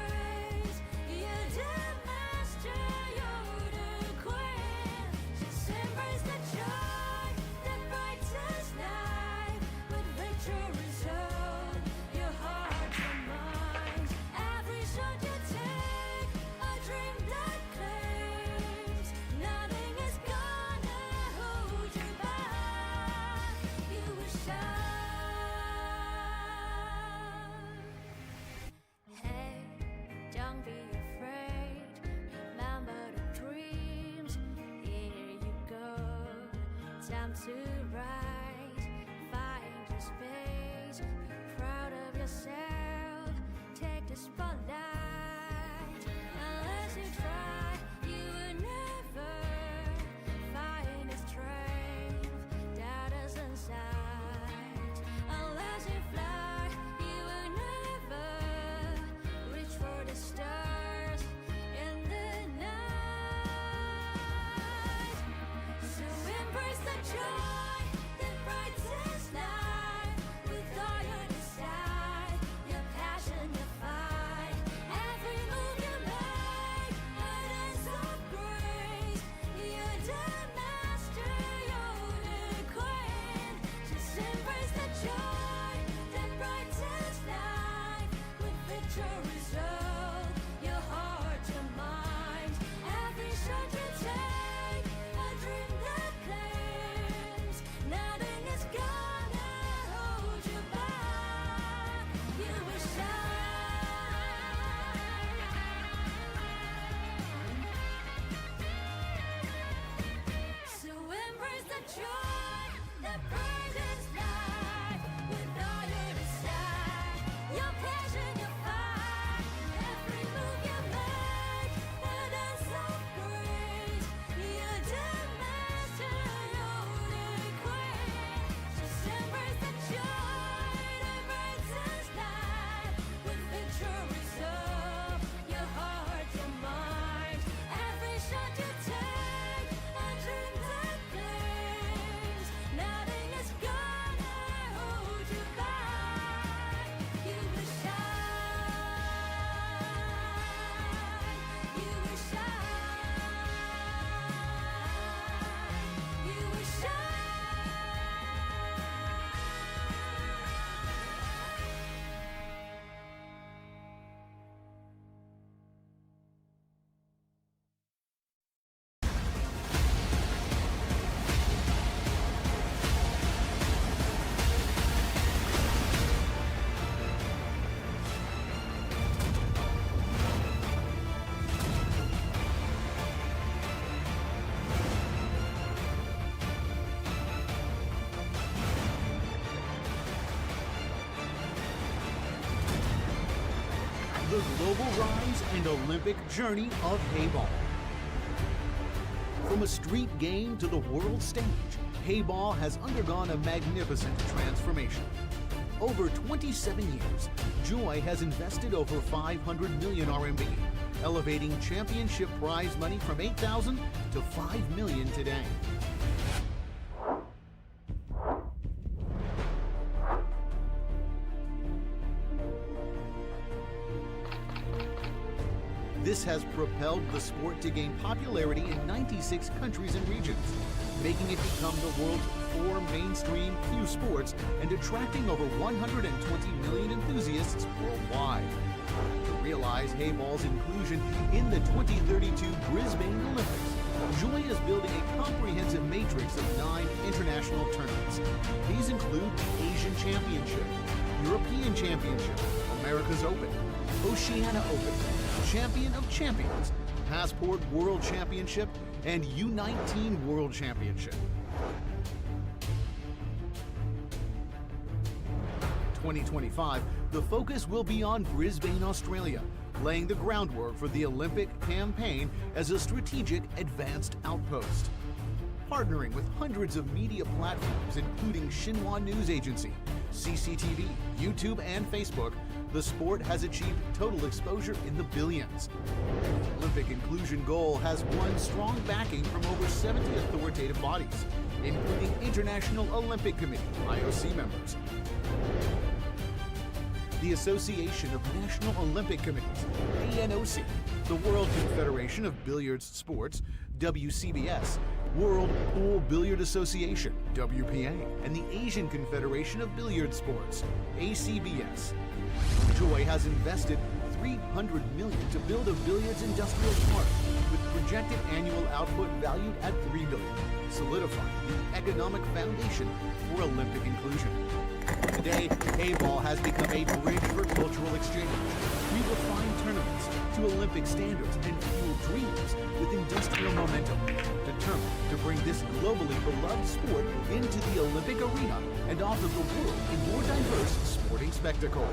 time to rise. Find your space. Be proud of yourself. Take the spotlight. Unless you try, you will never find the strength that is inside. Unless you fly, you will never reach for the stars in the night. So embrace the joy that brightens life with all your desire, your passion, your fight. Every move you make, a dance of grace. You're the master, you're the queen. Just embrace the joy that brightens life with victory's oath. Your heart, your mind. Every shot you take, a dream that claims. Nothing is gonna hold you back. You will shine. So embrace the joy that brightens life with all your desire, your passion, your fight. Every move you make, a dance of grace. You're the master, you're the queen. Just embrace the joy that brightens life with victory's oath. Your heart, your mind. Every shot you take, a dream that claims. Nothing is gonna hold you back. You will shine. You will shine. You will The global rise and Olympic journey of Heyball. From a street game to the world stage, Heyball has undergone a magnificent transformation. Over 27 years, Joy has invested over 500 million RMB, elevating championship prize money from 8,000 to 5 million today. This has propelled the sport to gain popularity in 96 countries and regions, making it become the world's 4 mainstream cue sports and attracting over 120 million enthusiasts worldwide. To realize Heyball's inclusion in the 2032 Brisbane Olympics, Joy is building a comprehensive matrix of 9 international tournaments. These include the Asian Championship, European Championship, America's Open, Oceania Open, Champion of Champions, Passport World Championship, and U19 World Championship. 2025, the focus will be on Brisbane, Australia, laying the groundwork for the Olympic campaign as a strategic advanced outpost. Partnering with hundreds of media platforms, including Xinhua News Agency, CCTV, YouTube, and Facebook, the sport has achieved total exposure in the billions. The Olympic inclusion goal has won strong backing from over 70 authoritative bodies, including International Olympic Committee, IOC members, the Association of National Olympic Committees, ANOC, the World Confederation of Billiards Sports, WCBS, World Pool Billiard Association, WPA, and the Asian Confederation of Billiard Sports, ACBS. Joy has invested $300 million to build a billiards industrial park with projected annual output valued at $3 billion, solidifying the economic foundation for Olympic inclusion. Today, Heyball has become a bridge for cultural exchange. We refine tournaments to Olympic standards and fuel dreams with industrial momentum. determined to bring this globally beloved sport into the Olympic arena and offer the world a more diverse sporting spectacle.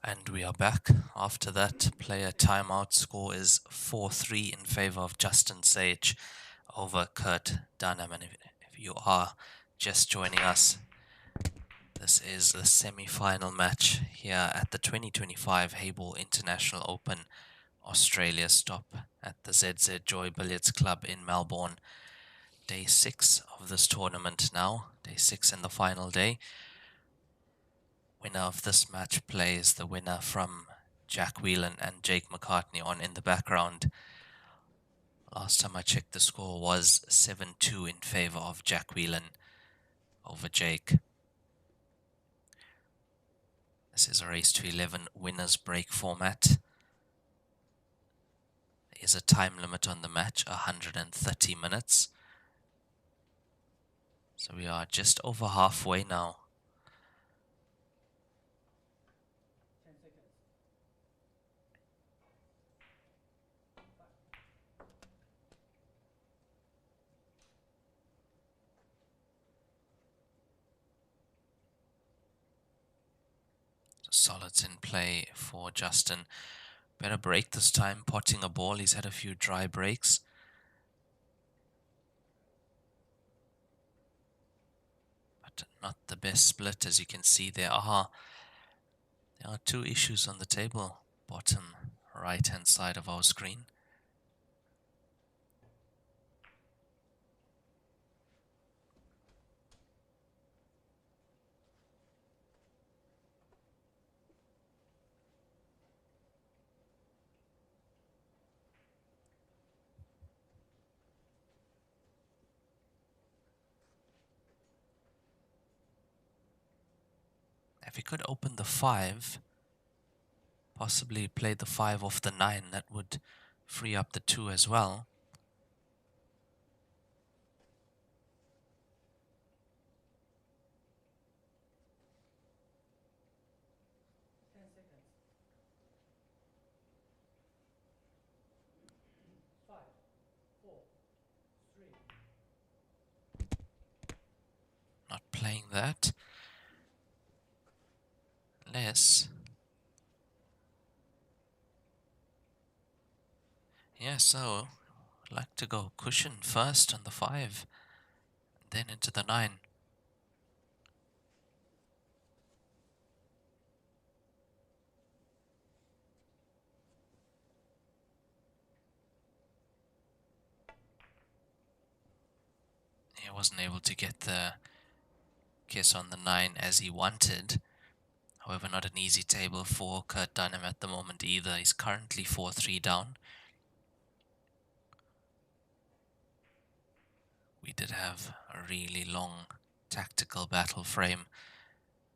And we are back. After that player timeout, score is 4-3 in favor of Justin Sage over Kurt Dunham. And if you are just joining us, this is the semi-final match here at the 2025 Heyball International Open Australia stop at the ZZ Joy Billiards Club in Melbourne. Day 6 of this tournament now. Day 6 and the final day. Winner of this match plays the winner from Jack Whelan and Jake McCartney on in the background. Last time I checked, the score was 7-2 in favor of Jack Whelan over Jake. This is a race to 11 winners break format. There is a time limit on the match, 130 minutes. So we are just over halfway now. Solids in play for Justin. Better break this time, potting a ball. He's had a few dry breaks. But not the best split, as you can see. There are two issues on the table. Bottom right-hand side of our screen. If he could open the 5, possibly play the 5 off the 9, that would free up the 2 as well. Not playing that. Unless... yeah, so I'd like to go cushion first on the 5, then into the 9. He wasn't able to get the kiss on the 9 as he wanted. However, not an easy table for Kurt Dunham at the moment either. He's currently 4-3 down. We did have a really long tactical battle frame.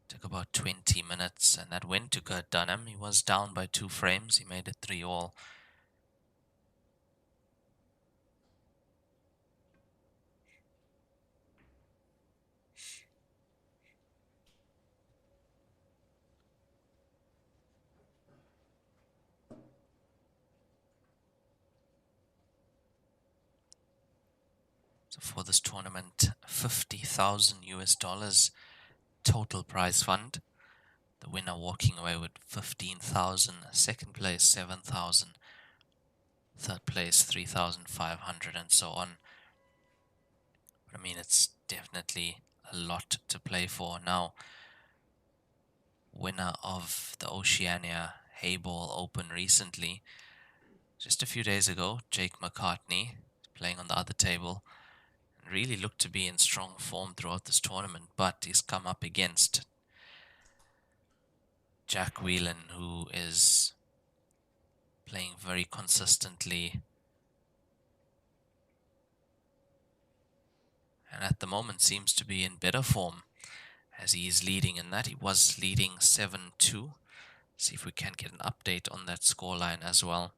Took about 20 minutes, and that went to Kurt Dunham. He was down by 2 frames. He made it 3-all. So for this tournament, $50,000 US total prize fund. The winner walking away with 15,000, second place 7,000, third place 3,500, and so on. But I mean, it's definitely a lot to play for. Now, winner of the Oceania Heyball Open recently, just a few days ago, Jake McCartney, playing on the other table, really looked to be in strong form throughout this tournament, but he's come up against Jack Whelan, who is playing very consistently and at the moment seems to be in better form, as he is leading in that. He was leading 7-2. See if we can get an update on that scoreline as well.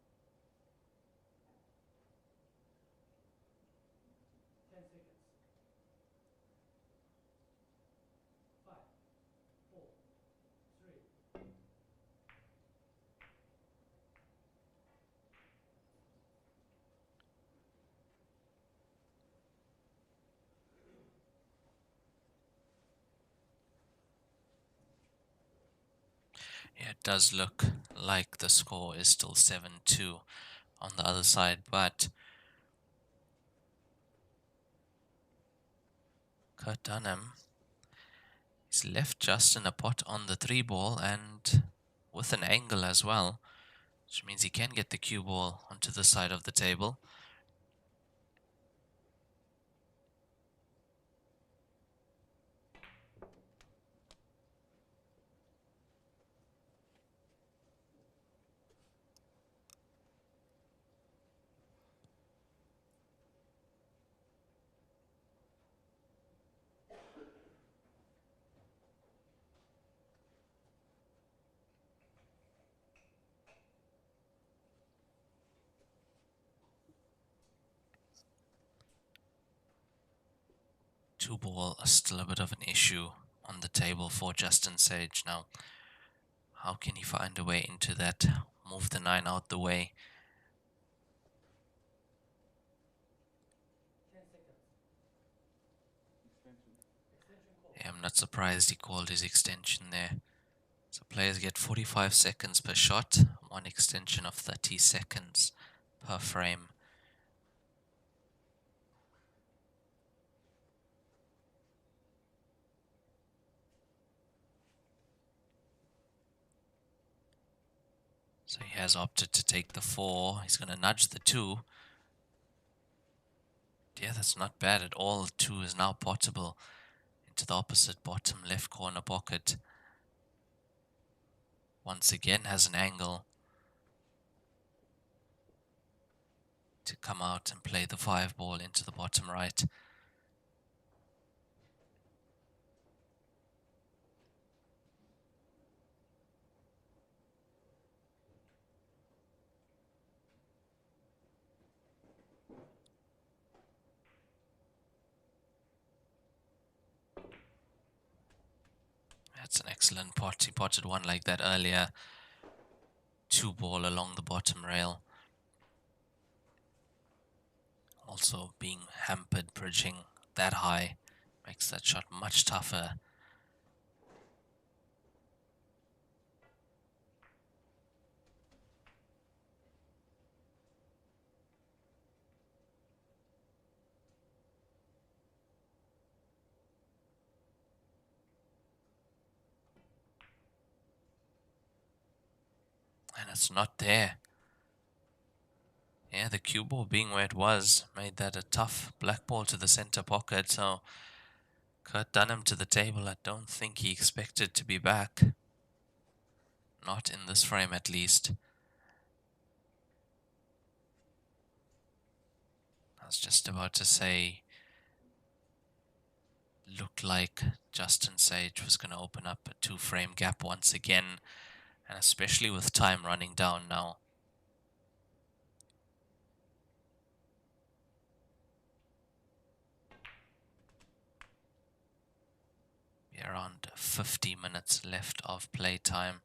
Yeah, it does look like the score is still 7-2 on the other side, but Kurt Dunham, he's left Justin a pot on the 3-ball and with an angle as well, which means he can get the cue ball onto the side of the table. Two ball is still a bit of an issue on the table for Justin Sage now. How can he find a way into that? Move the 9 out the way. Yeah, I'm not surprised he called his extension there. So players get 45 seconds per shot, one extension of 30 seconds per frame. So he has opted to take the 4. He's going to nudge the 2. Yeah, that's not bad at all. 2 is now potable into the opposite bottom left corner pocket. Once again has an angle to come out and play the 5 ball into the bottom right. That's an excellent pot. He potted one like that earlier. 2 ball along the bottom rail. Also being hampered bridging that high makes that shot much tougher. And it's not there. Yeah, the cue ball being where it was made that a tough black ball to the center pocket. So Kurt Dunham to the table. I don't think he expected to be back. Not in this frame at least. I was just about to say, looked like Justin Sage was going to open up a 2-frame gap once again. And especially with time running down now. Around 50 minutes left of play time.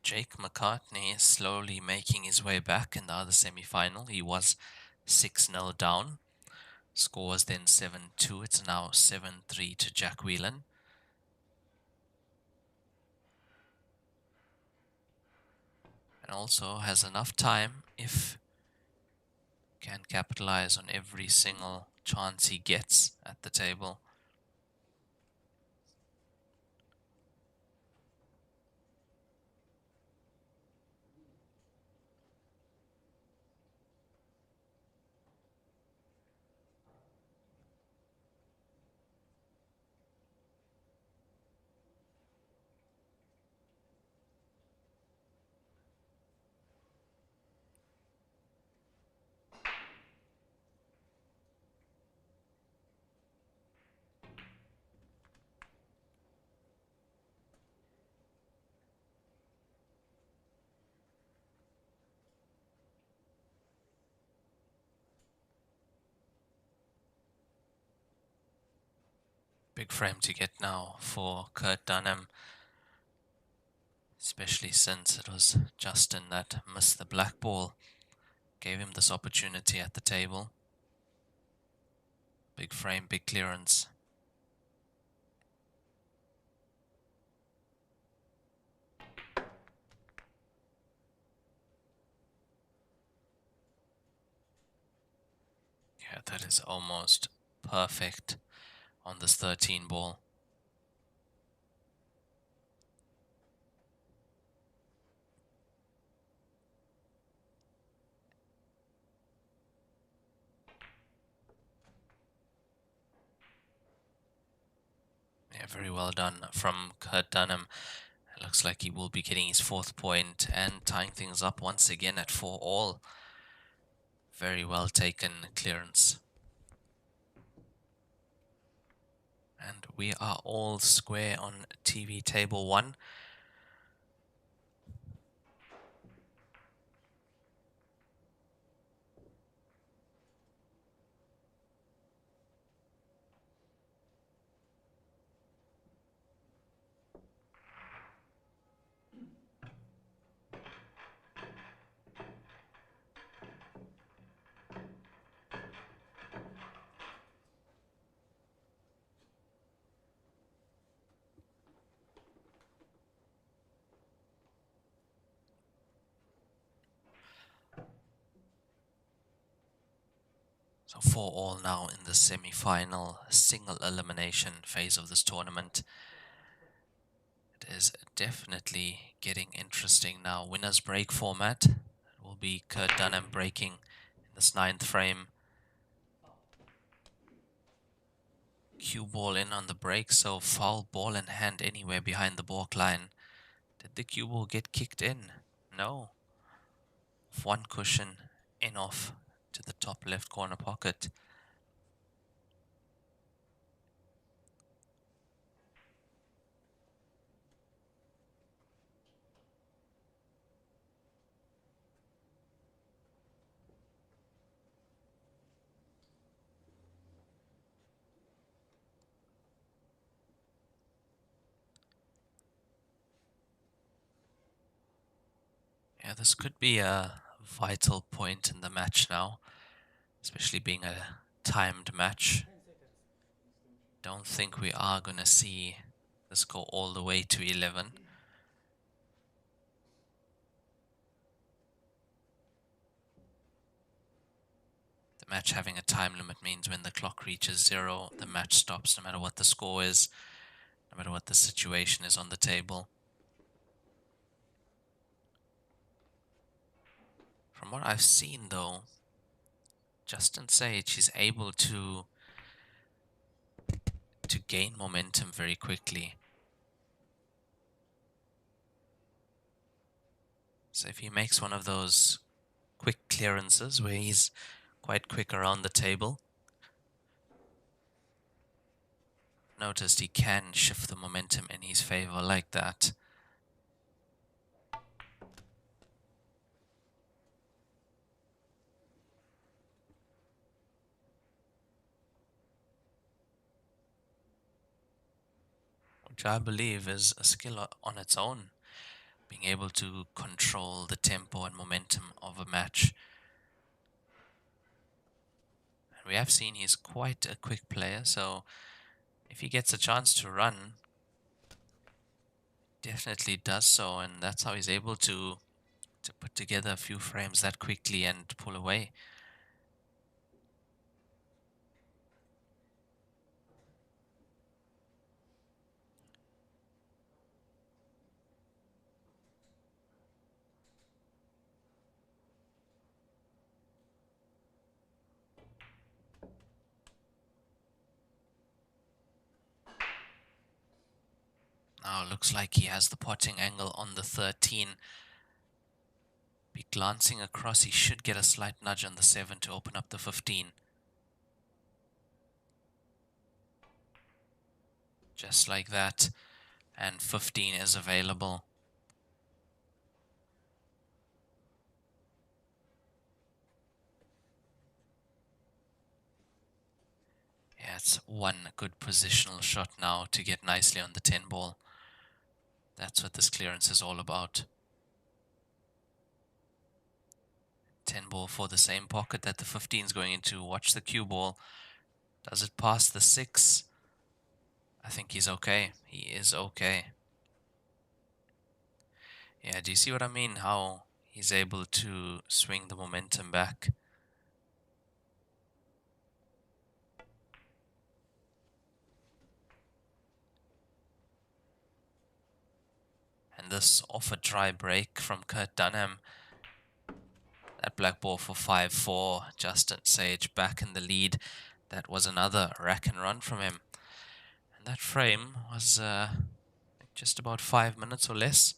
Jake McCartney is slowly making his way back in the other semi-final. He was 6-0 down. Score was then 7-2. It's now 7-3 to Jack Whelan. And also has enough time if can capitalize on every single chance he gets at the table. Big frame to get now for Kurt Dunham, especially since it was Justin that missed the black ball, gave him this opportunity at the table. Big frame, big clearance. Yeah, that is almost perfect on this 13 ball. Yeah, very well done from Kurt Dunham. It looks like he will be getting his 4th point and tying things up once again at 4-all. Very well taken clearance. And we are all square on TV table 1. So 4-all now in the semi-final single elimination phase of this tournament. It is definitely getting interesting now. Winners break format. It will be Kurt Dunham breaking in this 9th frame. Cue ball in on the break, so foul ball in hand anywhere behind the balk line. Did the cue ball get kicked in? No. One cushion in off to the top left corner pocket. Yeah, this could be a vital point in the match now, especially being a timed match. Don't think we are going to see this go all the way to 11. The match having a time limit means when the clock reaches 0, the match stops no matter what the score is, no matter what the situation is on the table. From what I've seen though, Justin Sage is able to gain momentum very quickly. So if he makes one of those quick clearances where he's quite quick around the table, noticed he can shift the momentum in his favor like that. Which I believe is a skill on its own. being able to control the tempo and momentum of a match. And we have seen he's quite a quick player, so if he gets a chance to run, definitely does so, and that's how he's able to put together a few frames that quickly and pull away. Now looks like he has the potting angle on the 13. Be glancing across, he should get a slight nudge on the 7 to open up the 15. Just like that, and 15 is available. Yeah, it's one good positional shot now to get nicely on the 10 ball. That's what this clearance is all about. 10 ball for the same pocket that the 15 is going into. Watch the cue ball. Does it pass the 6? I think he's okay. He is okay. Yeah, do you see what I mean? How he's able to swing the momentum back. And this off a dry break from Kurt Dunham. That black ball for 5-4. Justin Sage back in the lead. That was another rack and run from him. And that frame was just about 5 minutes or less.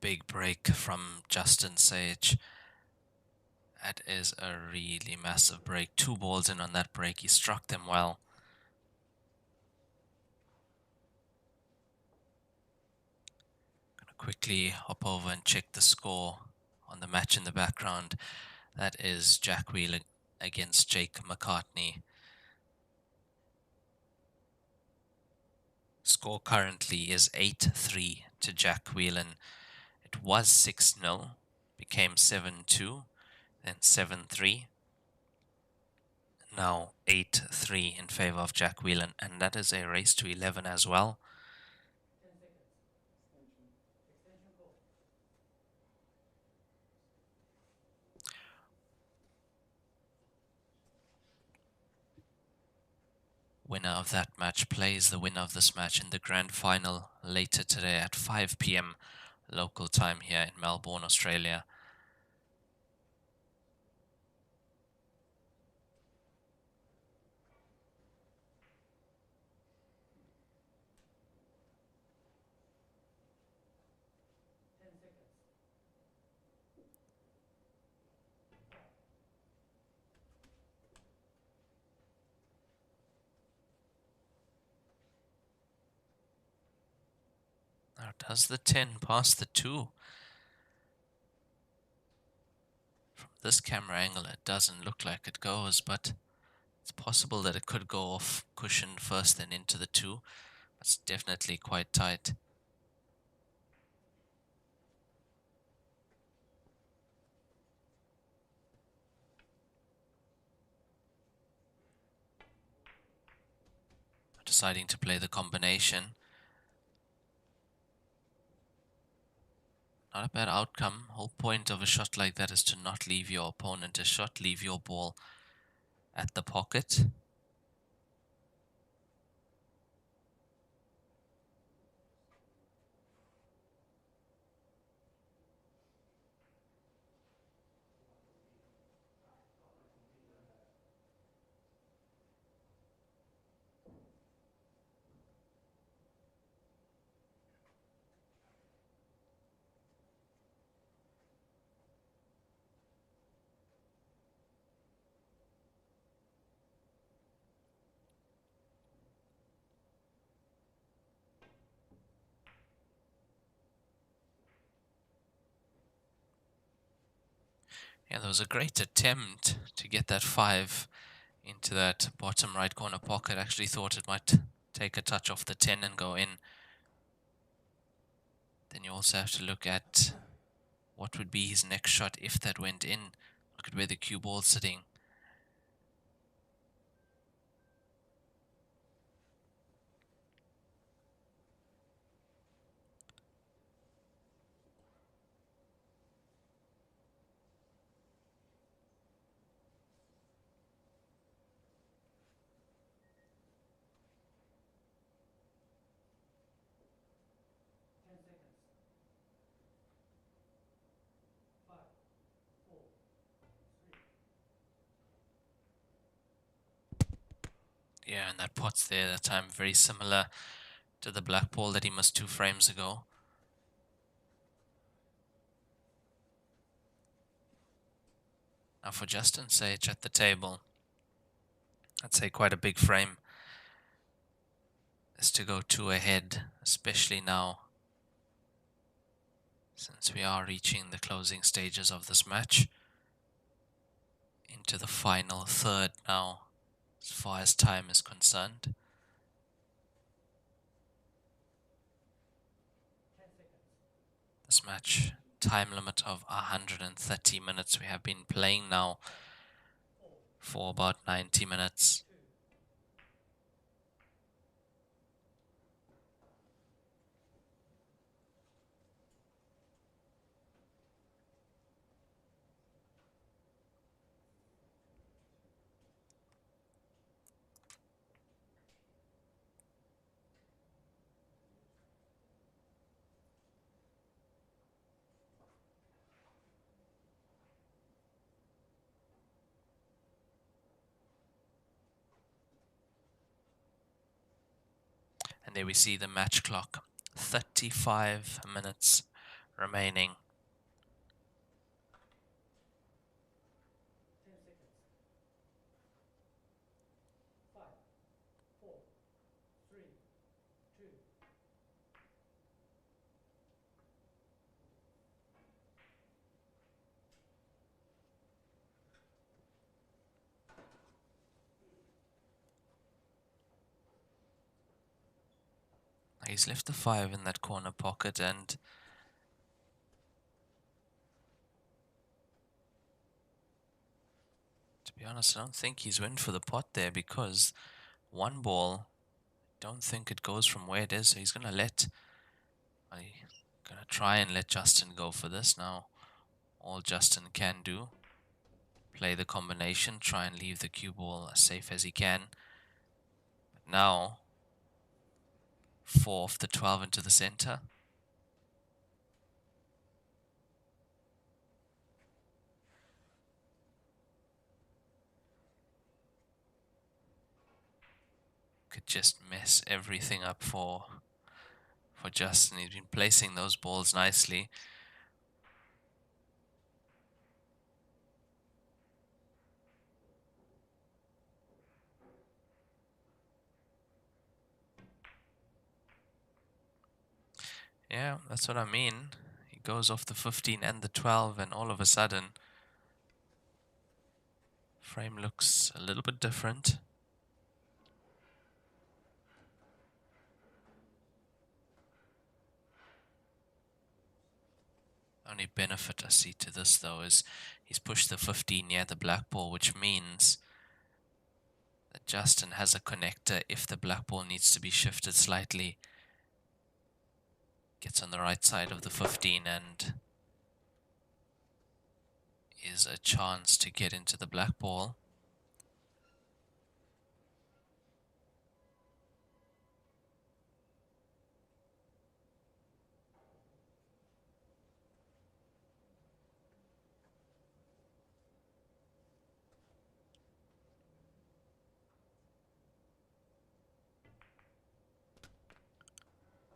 Big break from Justin Sage. That is a really massive break. 2 balls in on that break. He struck them well. Gonna quickly hop over and check the score on the match in the background. That is Jack Whelan against Jake McCartney. Score currently is 8-3 to Jack Whelan. It was 6-0, became 7-2, then 7-3. Now 8-3 in favor of Jack Whelan, and that is a race to 11 as well. Winner of that match plays the winner of this match in the grand final later today at 5 p.m. local time here in Melbourne, Australia. Now does the 10 pass the 2? From this camera angle it doesn't look like it goes, but it's possible that it could go off cushion first then into the 2. It's definitely quite tight. deciding to play the combination. Not a bad outcome. Whole point of a shot like that is to not leave your opponent a shot, leave your ball at the pocket. Yeah, there was a great attempt to get that 5 into that bottom right corner pocket. Actually thought it might take a touch off the 10 and go in. Then you also have to look at what would be his next shot if that went in. Look at where the cue ball's sitting. Yeah, and that pot's there that time, very similar to the black ball that he missed 2 frames ago. Now for Justin Sage at the table, I'd say quite a big frame is to go 2 ahead, especially now, since we are reaching the closing stages of this match. Into the final third now, as far as time is concerned. This match, time limit of 130 minutes. We have been playing now for about 90 minutes. And there we see the match clock. 35 minutes remaining. He's left the 5 in that corner pocket, and to be honest, I don't think he's went for the pot there, because one ball, don't think it goes from where it is, so he's gonna try and let Justin go for this now. All Justin can do, play the combination, try and leave the cue ball as safe as he can. But now 4 off the 12 into the center. Could just mess everything up for Justin. He's been placing those balls nicely. Yeah, that's what I mean. He goes off the 15 and the 12, and all of a sudden, frame looks a little bit different. Only benefit I see to this, though, is he's pushed the 15 near the black ball, which means that Justin has a connector if the black ball needs to be shifted slightly. Gets on the right side of the 15 and is a chance to get into the black ball.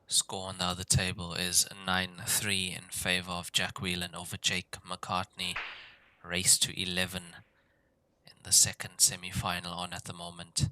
Score on the other table is 9-3 in favor of Jack Whelan over Jake McCartney. Race to 11 in the second semi-final on at the moment.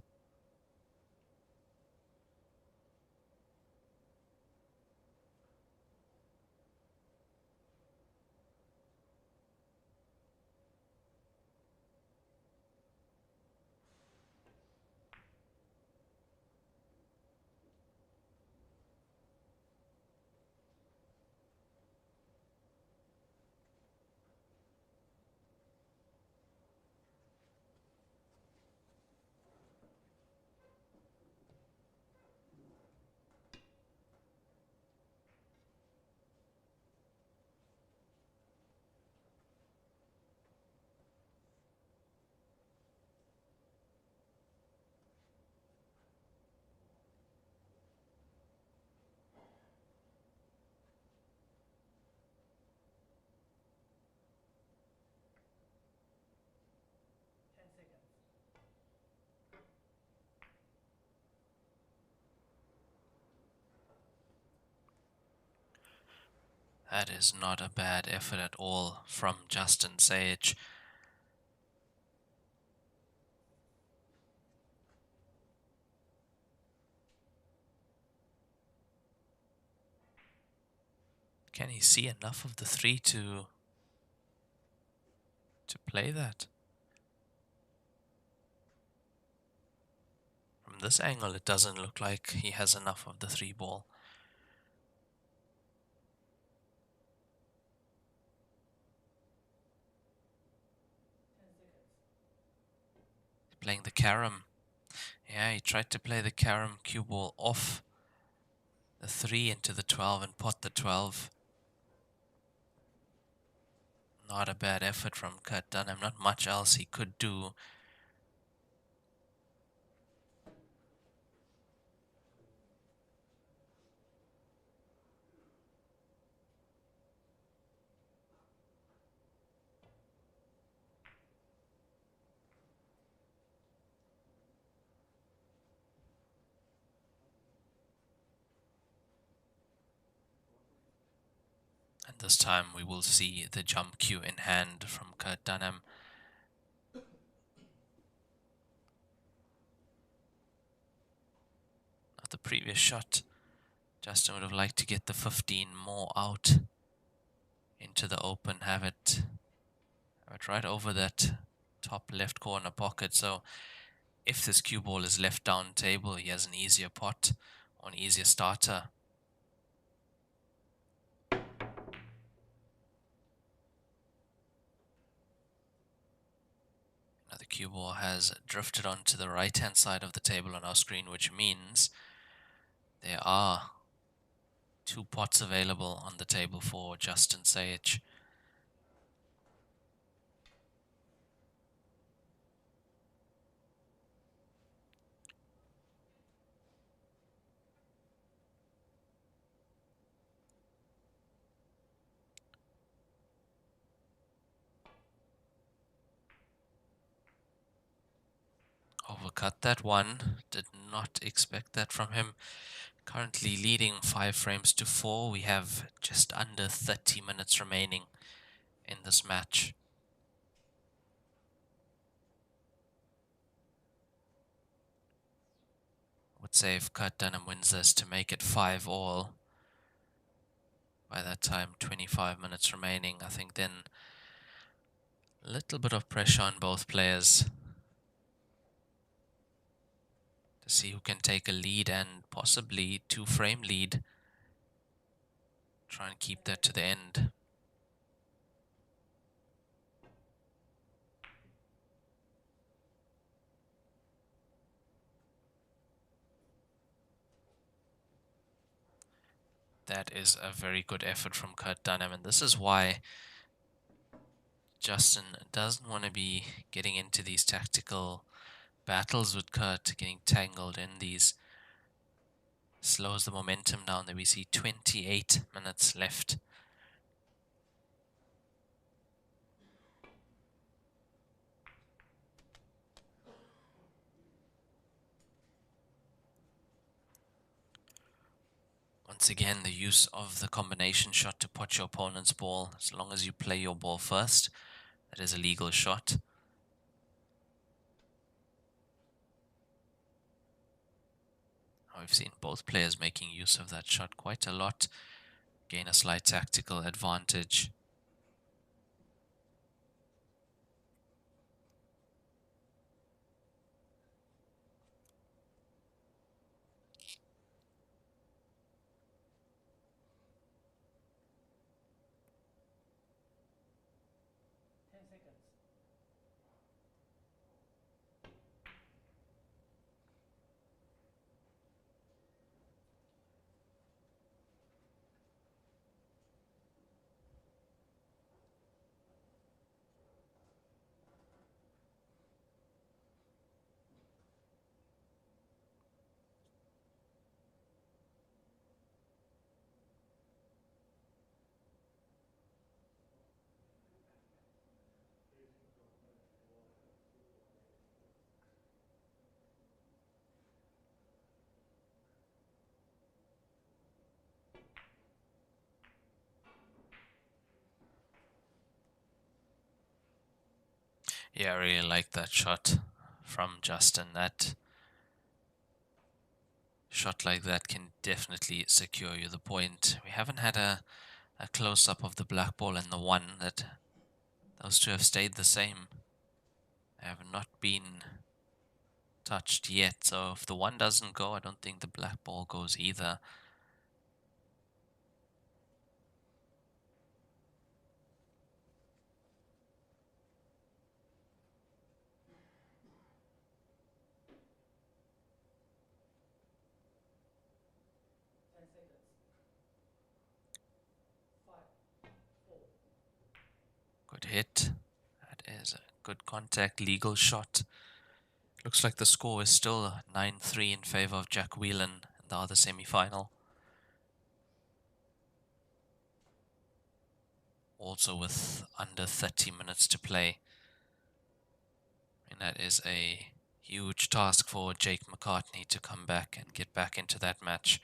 That is not a bad effort at all from Justin Sage. Can he see enough of the 3 to play that? From this angle, it doesn't look like he has enough of the 3 ball. Playing the carom. Yeah, he tried to play the carom cue ball off the 3 into the 12 and pot the 12. Not a bad effort from Kurt Dunham. Not much else he could do. And this time we will see the jump cue in hand from Kurt Dunham. Of the previous shot, Justin would have liked to get the 15 more out into the open, have it right over that top left corner pocket. So if this cue ball is left down table, he has an easier pot or an easier starter. Now the cue ball has drifted onto the right hand side of the table on our screen, which means there are 2 pots available on the table for Justin Sage. Overcut that one. Did not expect that from him. Currently leading 5 frames to 4. We have just under 30 minutes remaining in this match. Would say if Kurt Dunham wins this to make it 5-all. By that time, 25 minutes remaining. I think then a little bit of pressure on both players to see who can take a lead and possibly 2-frame lead. Try and keep that to the end. That is a very good effort from Kurt Dunham, and this is why Justin doesn't want to be getting into these tactical battles with Kurt, getting tangled in these. Slows the momentum down. There we see 28 minutes left. Once again, the use of the combination shot to pot your opponent's ball. As long as you play your ball first, that is a legal shot. We've seen both players making use of that shot quite a lot. Gain a slight tactical advantage. Yeah, I really like that shot from Justin. That shot like that can definitely secure you the point. We haven't had a close-up of the black ball and the one. That those two have stayed the same. They have not been touched yet. So if the one doesn't go, I don't think the black ball goes either. Good hit. That is a good contact, legal shot. Looks like the score is still 9-3 in favor of Jack Whelan in the other semi-final. Also with under 30 minutes to play. And that is a huge task for Jake McCartney to come back and get back into that match.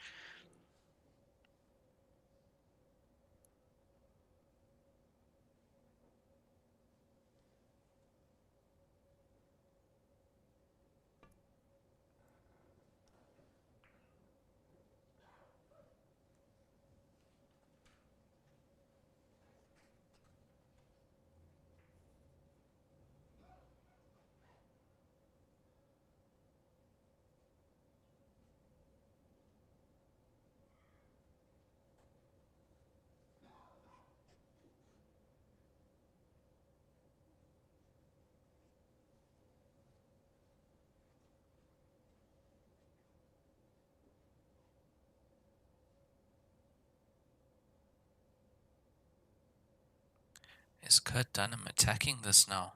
Is Kurt Dunham attacking this now?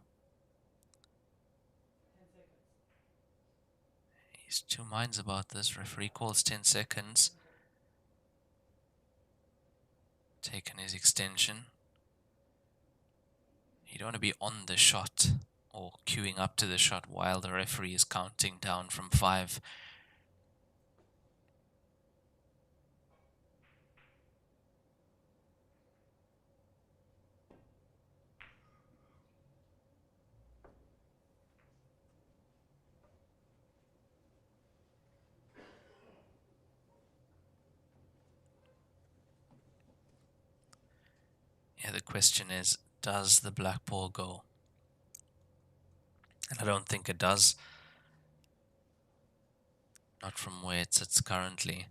He's two minds about this. Referee calls 10 seconds. Taken his extension. You don't want to be on the shot or queuing up to the shot while the referee is counting down from 5. Yeah, the question is, does the black ball go? And I don't think it does. Not from where it sits currently.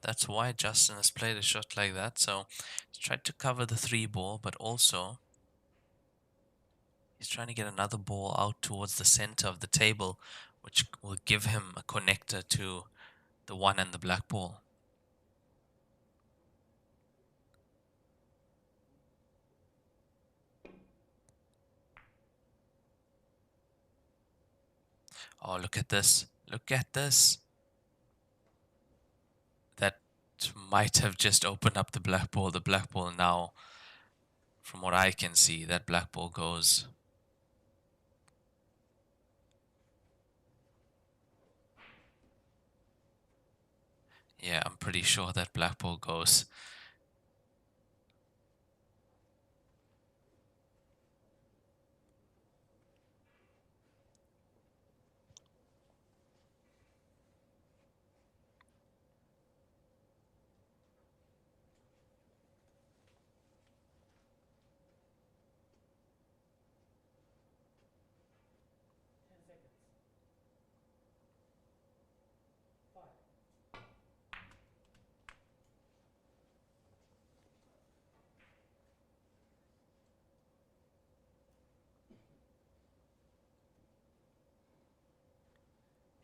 That's why Justin has played a shot like that. So he's tried to cover the 3 ball, but also he's trying to get another ball out towards the center of the table, which will give him a connector to the 1 and the black ball. Oh, look at this. Look at this. That might have just opened up the black ball. The black ball now, from what I can see, that black ball goes. Yeah, I'm pretty sure that black ball goes.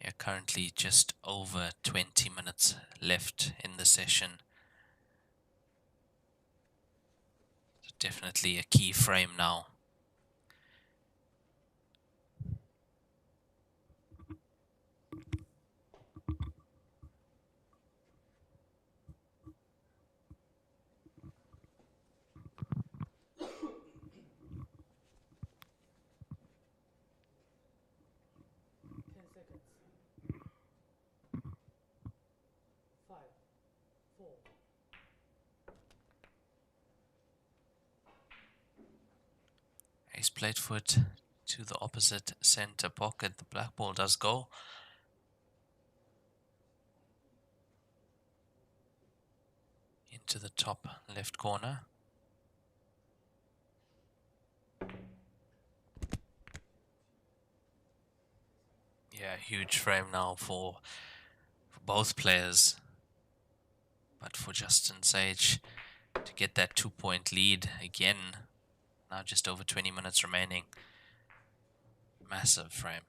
Yeah, currently just over 20 minutes left in the session. So definitely a key frame now. Ace played foot to the opposite center pocket. The black ball does go. Into the top left corner. Yeah, huge frame now for both players. But for Justin Sage to get that 2-point lead again. Now just over 20 minutes remaining. Massive frame.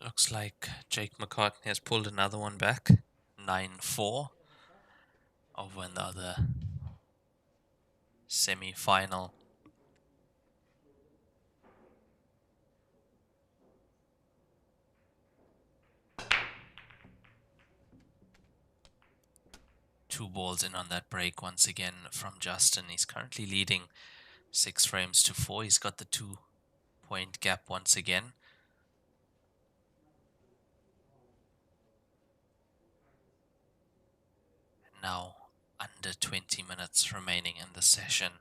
Looks like Jake McCartney has pulled another one back. 9-4 over in the other semi-final. Two balls in on that break once again from Justin. He's currently leading 6 frames to 4. He's got the 2-point gap once again. And now under 20 minutes remaining in the session.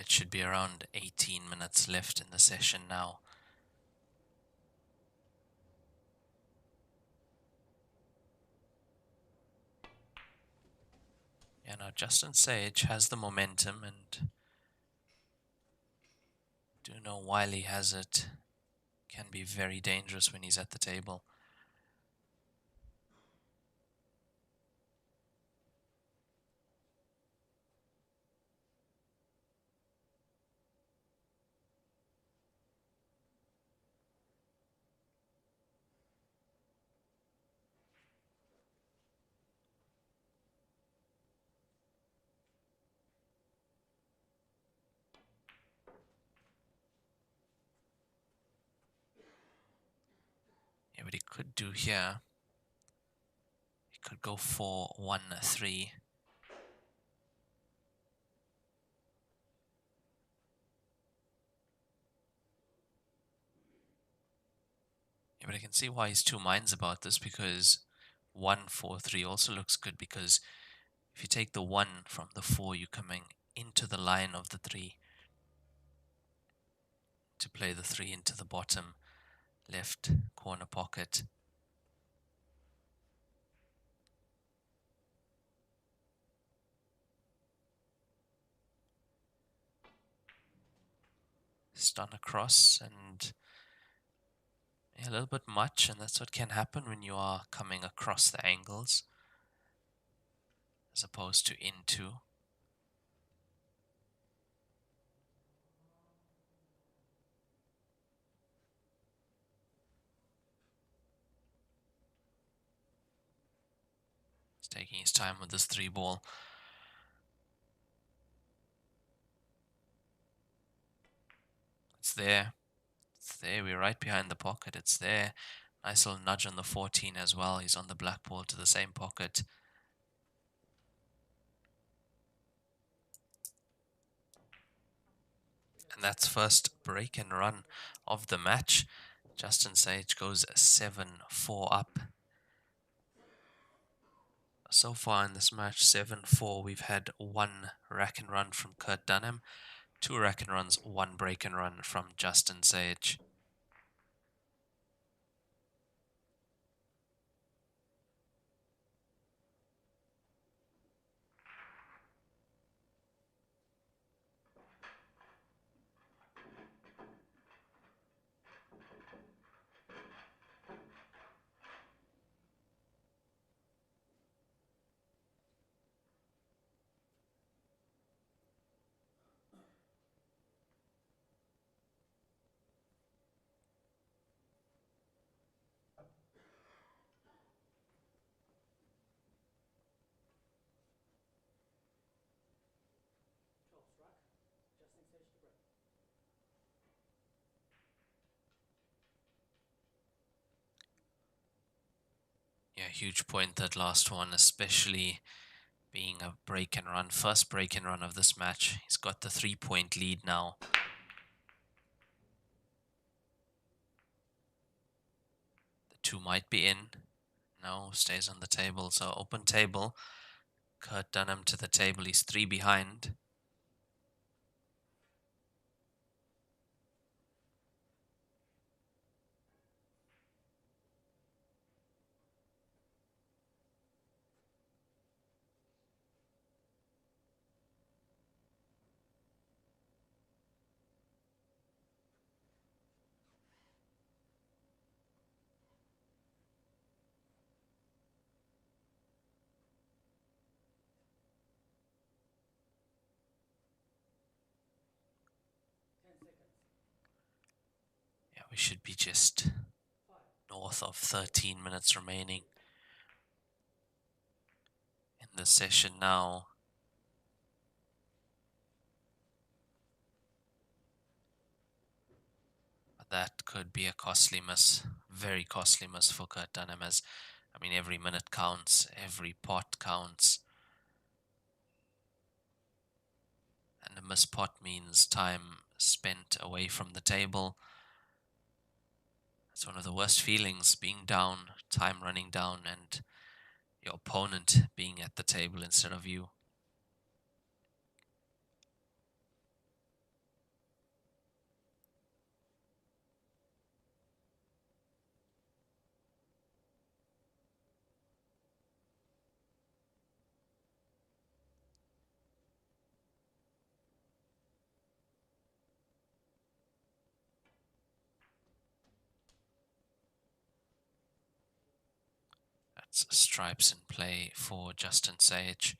It should be around 18 minutes left in the session now. Yeah, now Justin Sage has the momentum, and do know while he has it, can be very dangerous when he's at the table. Yeah, what he could do here, he could go for 1-3. Yeah, but I can see why he's two minds about this, because 1-4-3 also looks good, because if you take the 1 from the 4, you're coming into the line of the 3 to play the 3 into the bottom left corner pocket. Stun across, and a little bit much, and that's what can happen when you are coming across the angles as opposed to into. He's taking his time with this 3 ball. It's there. It's there. We're right behind the pocket. It's there. Nice little nudge on the 14 as well. He's on the black ball to the same pocket. And that's first break and run of the match. Justin Sage goes 7-4 up. So far in this match, 7-4, we've had 1 rack and run from Kurt Dunham, 2 rack and runs, 1 break and run from Justin Sage. Yeah, huge point, that last one, especially being a break and run, first break and run of this match. He's got the 3-point lead now. The 2 might be in. No, stays on the table. So open table. Kurt Dunham to the table. He's 3 behind. Yeah, we should be just north of 13 minutes remaining in the session now. But that could be a costly miss, very costly miss for Kurt Dunham, as, I mean, every minute counts, every pot counts. And a missed pot means time spent away from the table. It's one of the worst feelings, being down, time running down, and your opponent being at the table instead of you. It's stripes in play for Justin Sage.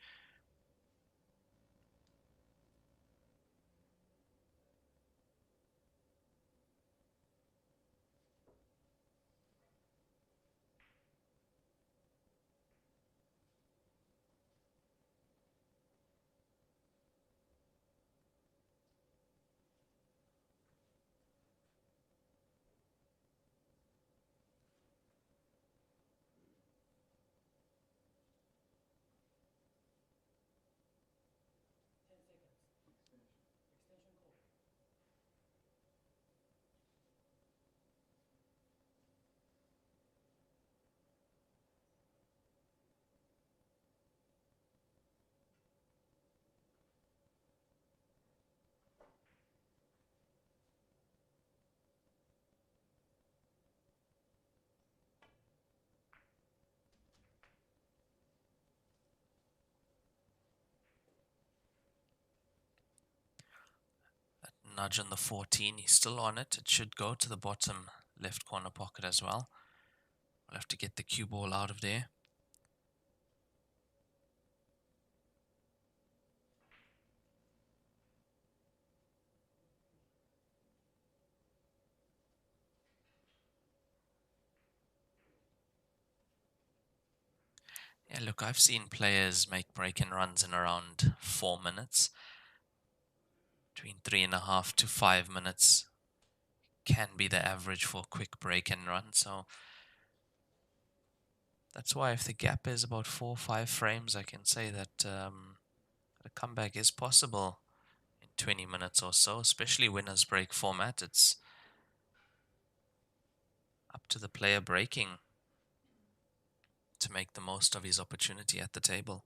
Nudge on the 14, he's still on it. It should go to the bottom left corner pocket as well. We'll have to get the cue ball out of there. Yeah, look, I've seen players make break-in runs in around 4 minutes. Between 3.5 to 5 minutes can be the average for a quick break-in run. So that's why if the gap is about 4 or 5 frames, I can say that a comeback is possible in 20 minutes or so, especially winners break format. It's up to the player breaking to make the most of his opportunity at the table.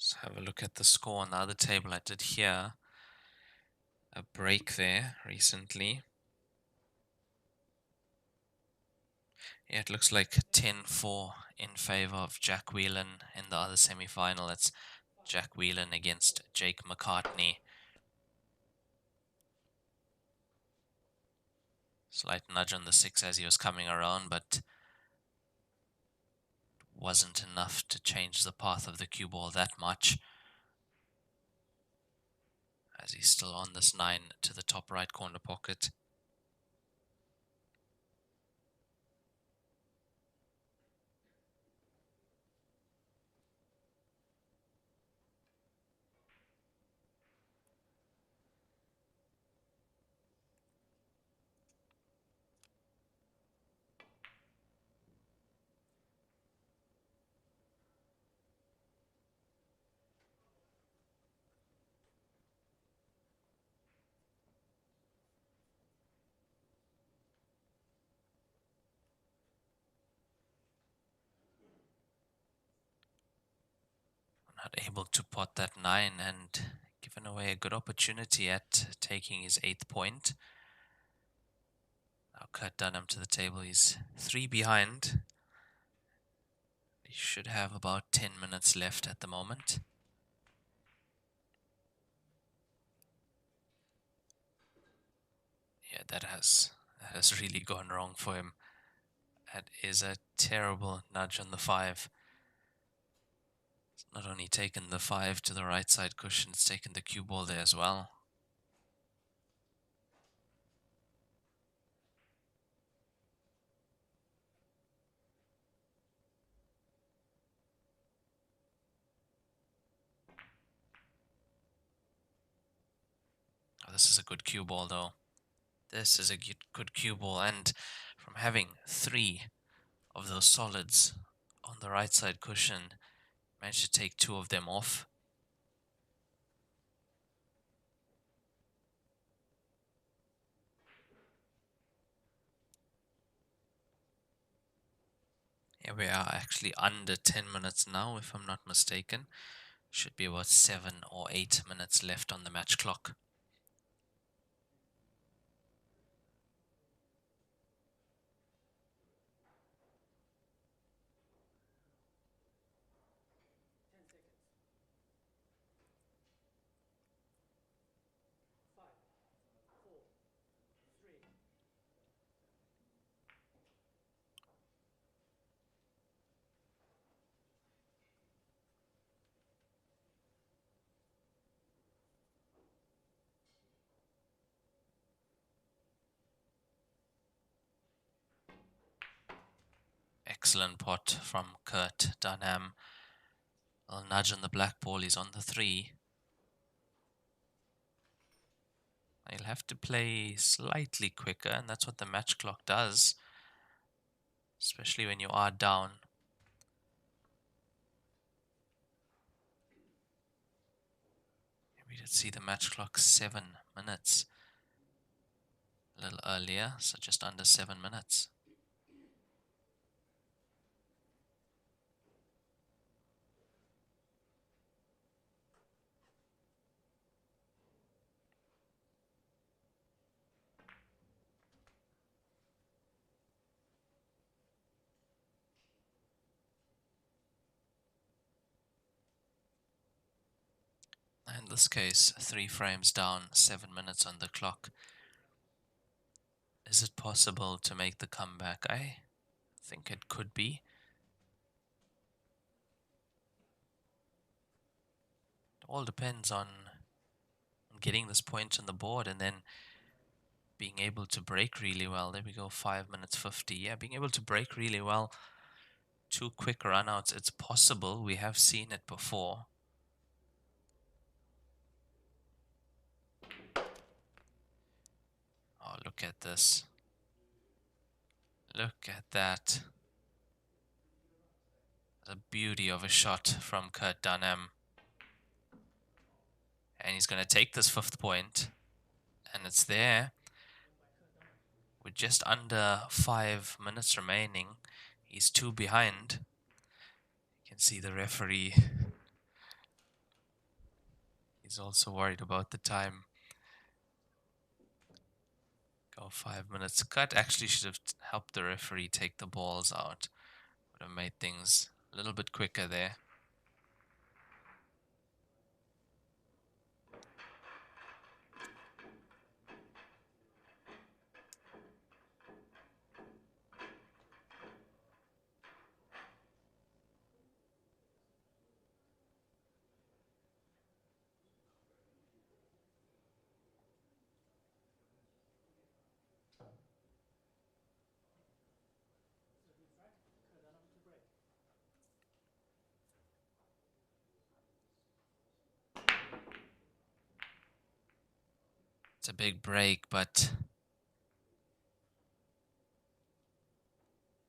Let's have a look at the score on the other table. I did hear a break there recently. Yeah, it looks like 10-4 in favor of Jack Whelan in the other semi-final. It's Jack Whelan against Jake McCartney. Slight nudge on the 6 as he was coming around, but wasn't enough to change the path of the cue ball that much, as he's still on this 9 to the top right corner pocket. Not able to pot that 9 and given away a good opportunity at taking his 8th point. Now Kurt Dunham to the table. He's 3 behind. He should have about 10 minutes left at the moment. Yeah, that has really gone wrong for him. That is a terrible nudge on the 5. It's not only taken the 5 to the right side cushion, it's taken the cue ball there as well. Oh, this is a good cue ball though. This is a good cue ball, and from having 3 of those solids on the right side cushion, managed to take 2 of them off. Yeah, we are actually under 10 minutes now, if I'm not mistaken. Should be about 7 or 8 minutes left on the match clock. Excellent pot from Kurt Dunham. A nudge on the black ball, he's on the 3. He'll have to play slightly quicker, and that's what the match clock does, especially when you are down. We did see the match clock 7 minutes. A little earlier, so just under 7 minutes. In this case, 3 frames down, 7 minutes on the clock. Is it possible to make the comeback? I think it could be. It all depends on getting this point on the board and then being able to break really well. There we go, 5 minutes 50. Yeah, being able to break really well. 2 quick runouts. It's possible. We have seen it before. Oh, look at this. Look at that. The beauty of a shot from Kurt Dunham. And he's going to take this 5th point. And it's there. With just under 5 minutes remaining. He's 2 behind. You can see the referee. He's also worried about the time. Go 5 minutes. Kurt actually should have helped the referee take the balls out. Would have made things a little bit quicker there. It's a big break, but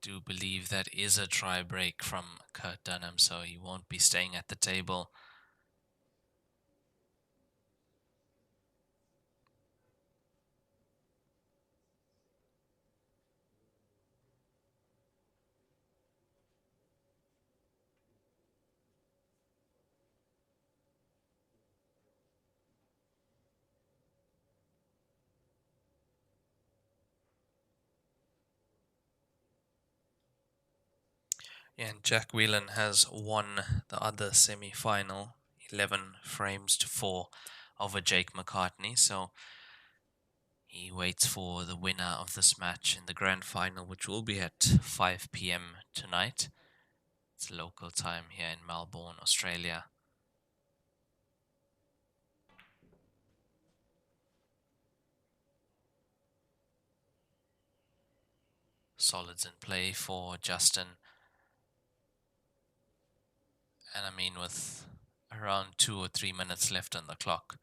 do believe that is a try break from Kurt Dunham, so he won't be staying at the table. Yeah, and Jack Whelan has won the other semi-final, 11 frames to 4 over Jake McCartney. So he waits for the winner of this match in the grand final, which will be at 5 p.m. tonight. It's local time here in Melbourne, Australia. Solids in play for Justin. And I mean, with around 2 or 3 minutes left on the clock.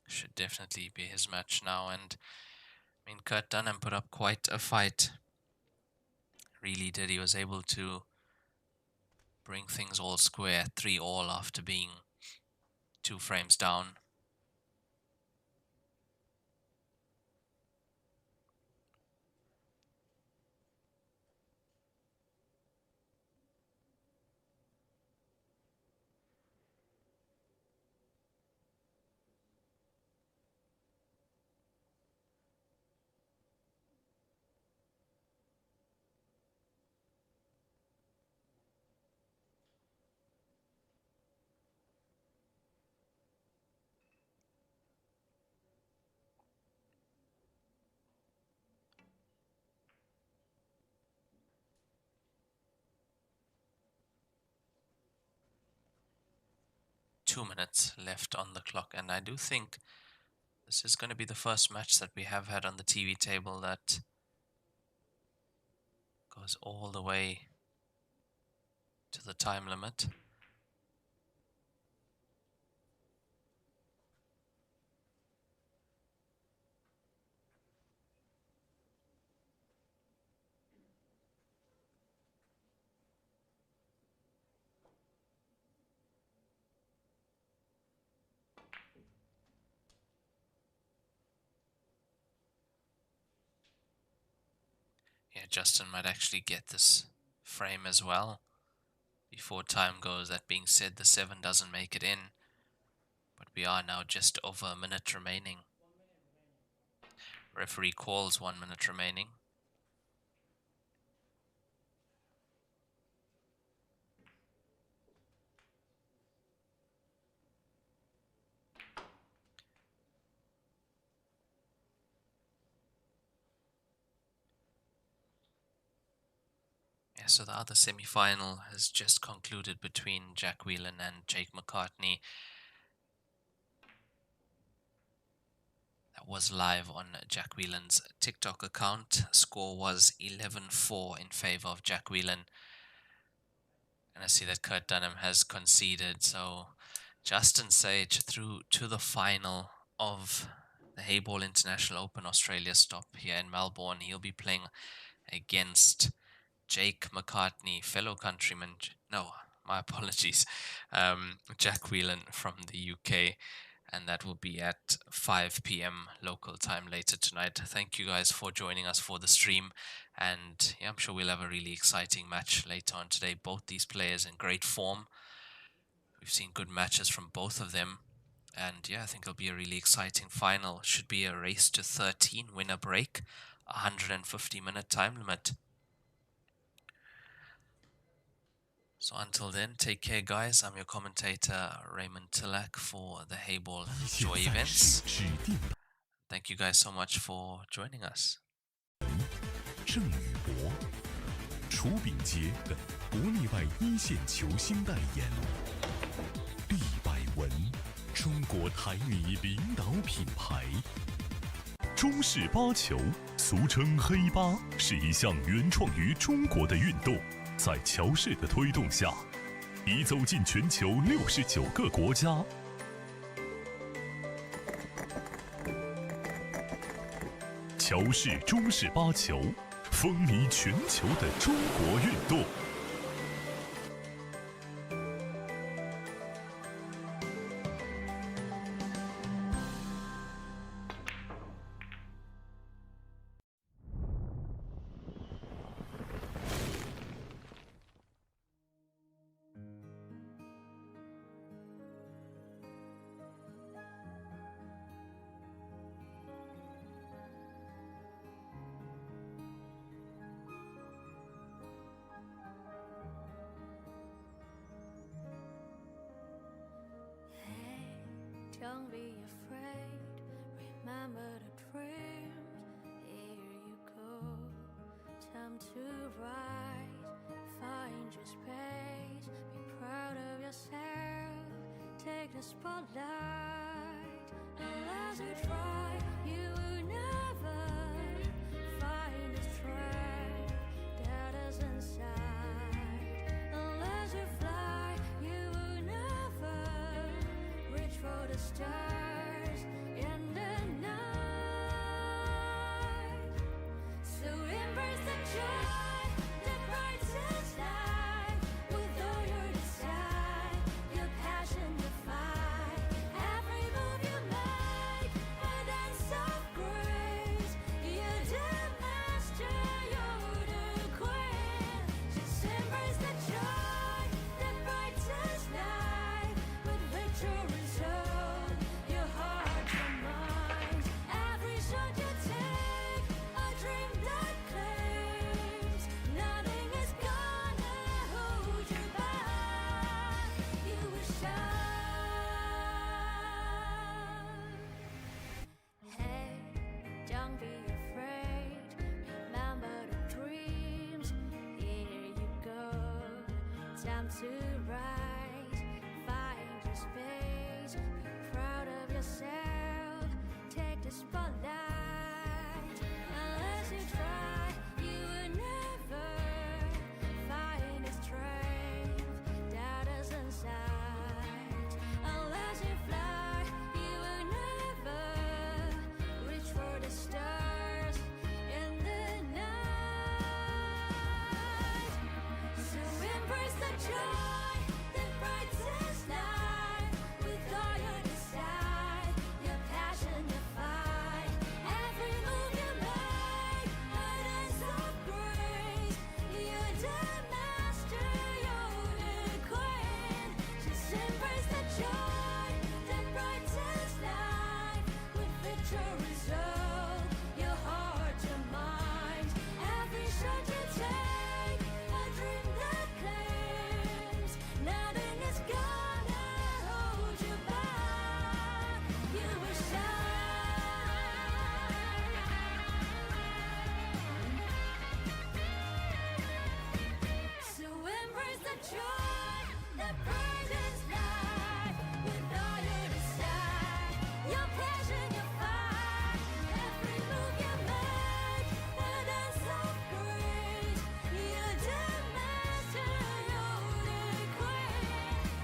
Should definitely be his match now. And I mean, Kurt Dunham put up quite a fight. Really did. He was able to bring things all square, 3-all after being 2 frames down. 2 minutes left on the clock, and I do think this is going to be the first match that we have had on the TV table that goes all the way to the time limit. Yeah, Justin might actually get this frame as well before time goes. That being said, the 7 doesn't make it in, but we are now just over a minute remaining. Referee calls 1 minute remaining. Yeah, so the other semi-final has just concluded between Jack Whelan and Jake McCartney. That was live on Jack Whelan's TikTok account. Score was 11-4 in favor of Jack Whelan. And I see that Kurt Dunham has conceded. So Justin Sage through to the final of the Heyball International Open Australia stop here in Melbourne. He'll be playing against Jake McCartney, fellow countryman. No, my apologies. Jack Whelan from the UK. And that will be at 5 p.m. local time later tonight. Thank you guys for joining us for the stream. And yeah, I'm sure we'll have a really exciting match later on today. Both these players in great form. We've seen good matches from both of them. And yeah, I think it'll be a really exciting final. Should be a race to 13, winner break, 150-minute time limit. So until then, take care, guys. I'm your commentator, Raymond Tilak, for the Heyball Joy Events. Thank you guys so much for joining us. 郑宇博、楚秉杰等国内外一线球星代言。利百文，中国台泥领导品牌。中式八球，俗称黑八，是一项原创于中国的运动。在乔氏的推动下，已走进全球69个国家。乔氏中式八球，风靡全球的中国运动。Don't be afraid, remember the dreams. Here you go, time to rise. Find your space, be proud of yourself. Take the spotlight. Unless you try, you will never find the strength that is inside. Unless you fly, you will never reach for the stars in the night. So embrace the joy that brightens light. With all your desire, your passion, your fight. Every move you make, a dance of grace. You're the master, you're the queen. Just embrace the joy that brightens light. With victory's own, your heart, your mind. Every shot you take, a dream that claims. Nothing is gonna hold you back. You will shine. Hey, don't be afraid. Remember the dreams. Here you go. Time to rise. Find your space. spotlight. Unless you try, you will never find its strength. Doubt us inside. Unless you fly, you will never reach for the stars in the night. So embrace the joy that brightens life with all your desire, your passion, your fight. Every move you make, a dance of grace. You're the master, you're the queen. Just embrace the joy that brightens life with victory soul, your heart, your mind. Every shot you take, a dream that claims nothing is gonna hold you back. You will shine. So embrace the joy that brightens life with all your desire, your passion, your fight. Every move you make, a dance of grace. You're the master, you're the queen.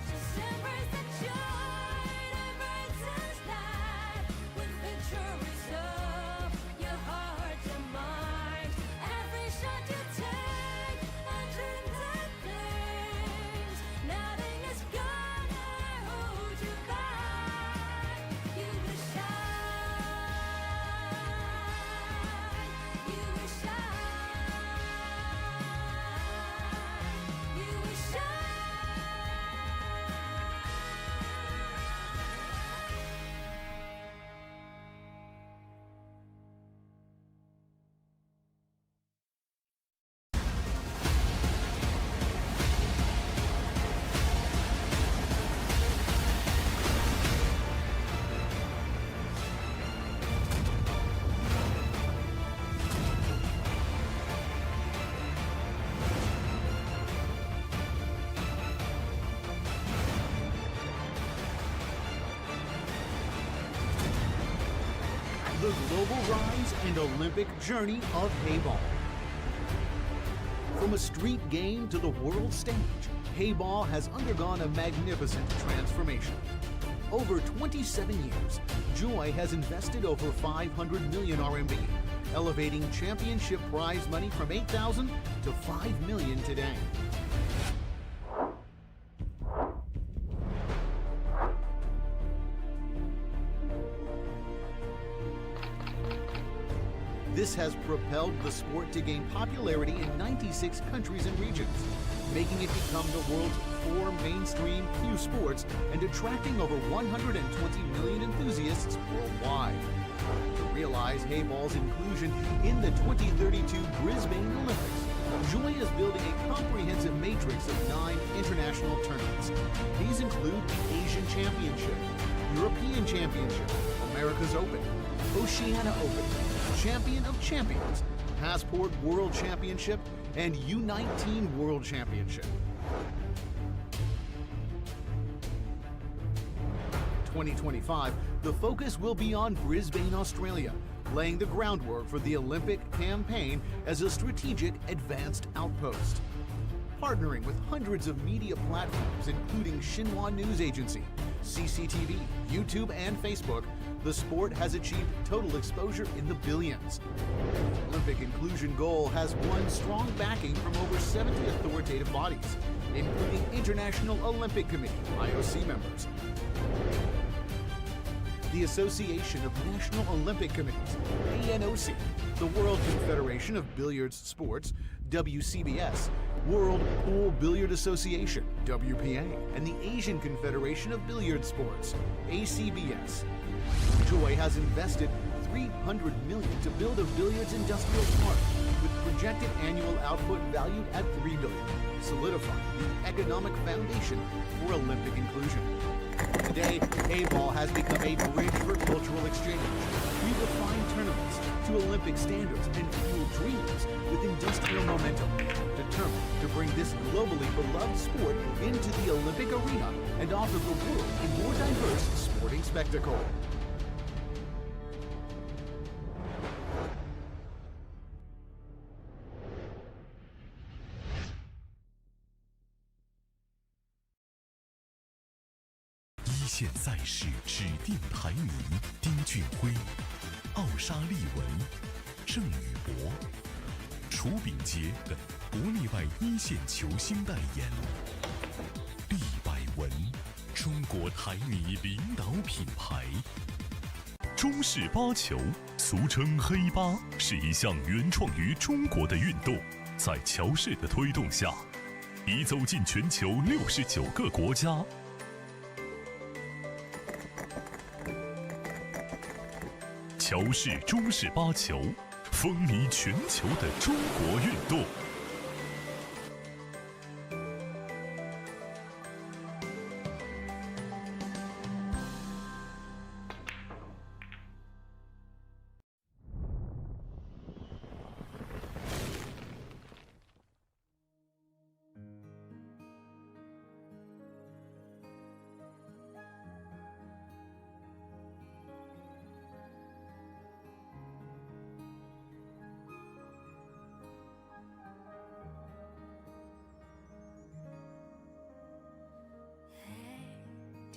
Just embrace the joy that brightens life with victory soul, your heart, your mind. Every shot you take, a dream that claims nothing is gonna hold you back. You will shine. You will shine. You will The global rise and Olympic journey of Heyball. From a street game to the world stage, Heyball has undergone a magnificent transformation. Over 27 years, Joy has invested over 500 million RMB, elevating championship prize money from 8,000 to 5 million today. This has propelled the sport to gain popularity in 96 countries and regions, making it become the world's 4 mainstream Q sports and attracting over 120 million enthusiasts worldwide. To realize Heyball's inclusion in the 2032 Brisbane Olympics, Joy is building a comprehensive matrix of 9 international tournaments. These include the Asian Championship, European Championship, America's Open, Oceania Open, Champion of Champions, Passport World Championship, and U19 World Championship. 2025, the focus will be on Brisbane, Australia, laying the groundwork for the Olympic campaign as a strategic advanced outpost. Partnering with hundreds of media platforms including Xinhua News Agency, CCTV, YouTube, and Facebook, the sport has achieved total exposure in the billions. The Olympic inclusion goal has won strong backing from over 70 authoritative bodies, including International Olympic Committee, IOC members, the Association of National Olympic Committees, ANOC, the World Confederation of Billiards Sports, WCBS, World Pool Billiard Association, WPA, and the Asian Confederation of Billiard Sports, ACBS. Joy has invested 300 million to build a billiards industrial park with projected annual output valued at 3 billion, solidifying the economic foundation for Olympic inclusion. Today, Heyball has become a bridge for cultural exchange. We refine tournaments to Olympic standards and fuel dreams with industrial momentum, determined to bring this globally beloved sport into the Olympic arena and offer the world a more diverse sporting spectacle. 线赛事指定台迷丁俊晖、奥沙利文、郑宇博，楚秉杰等国内外一线球星代言。利百文，中国台迷领导品牌。中式八球，俗称黑八，是一项原创于中国的运动，在乔氏的推动下，已走进全球69个国家。乔氏中式八球，风靡全球的中国运动。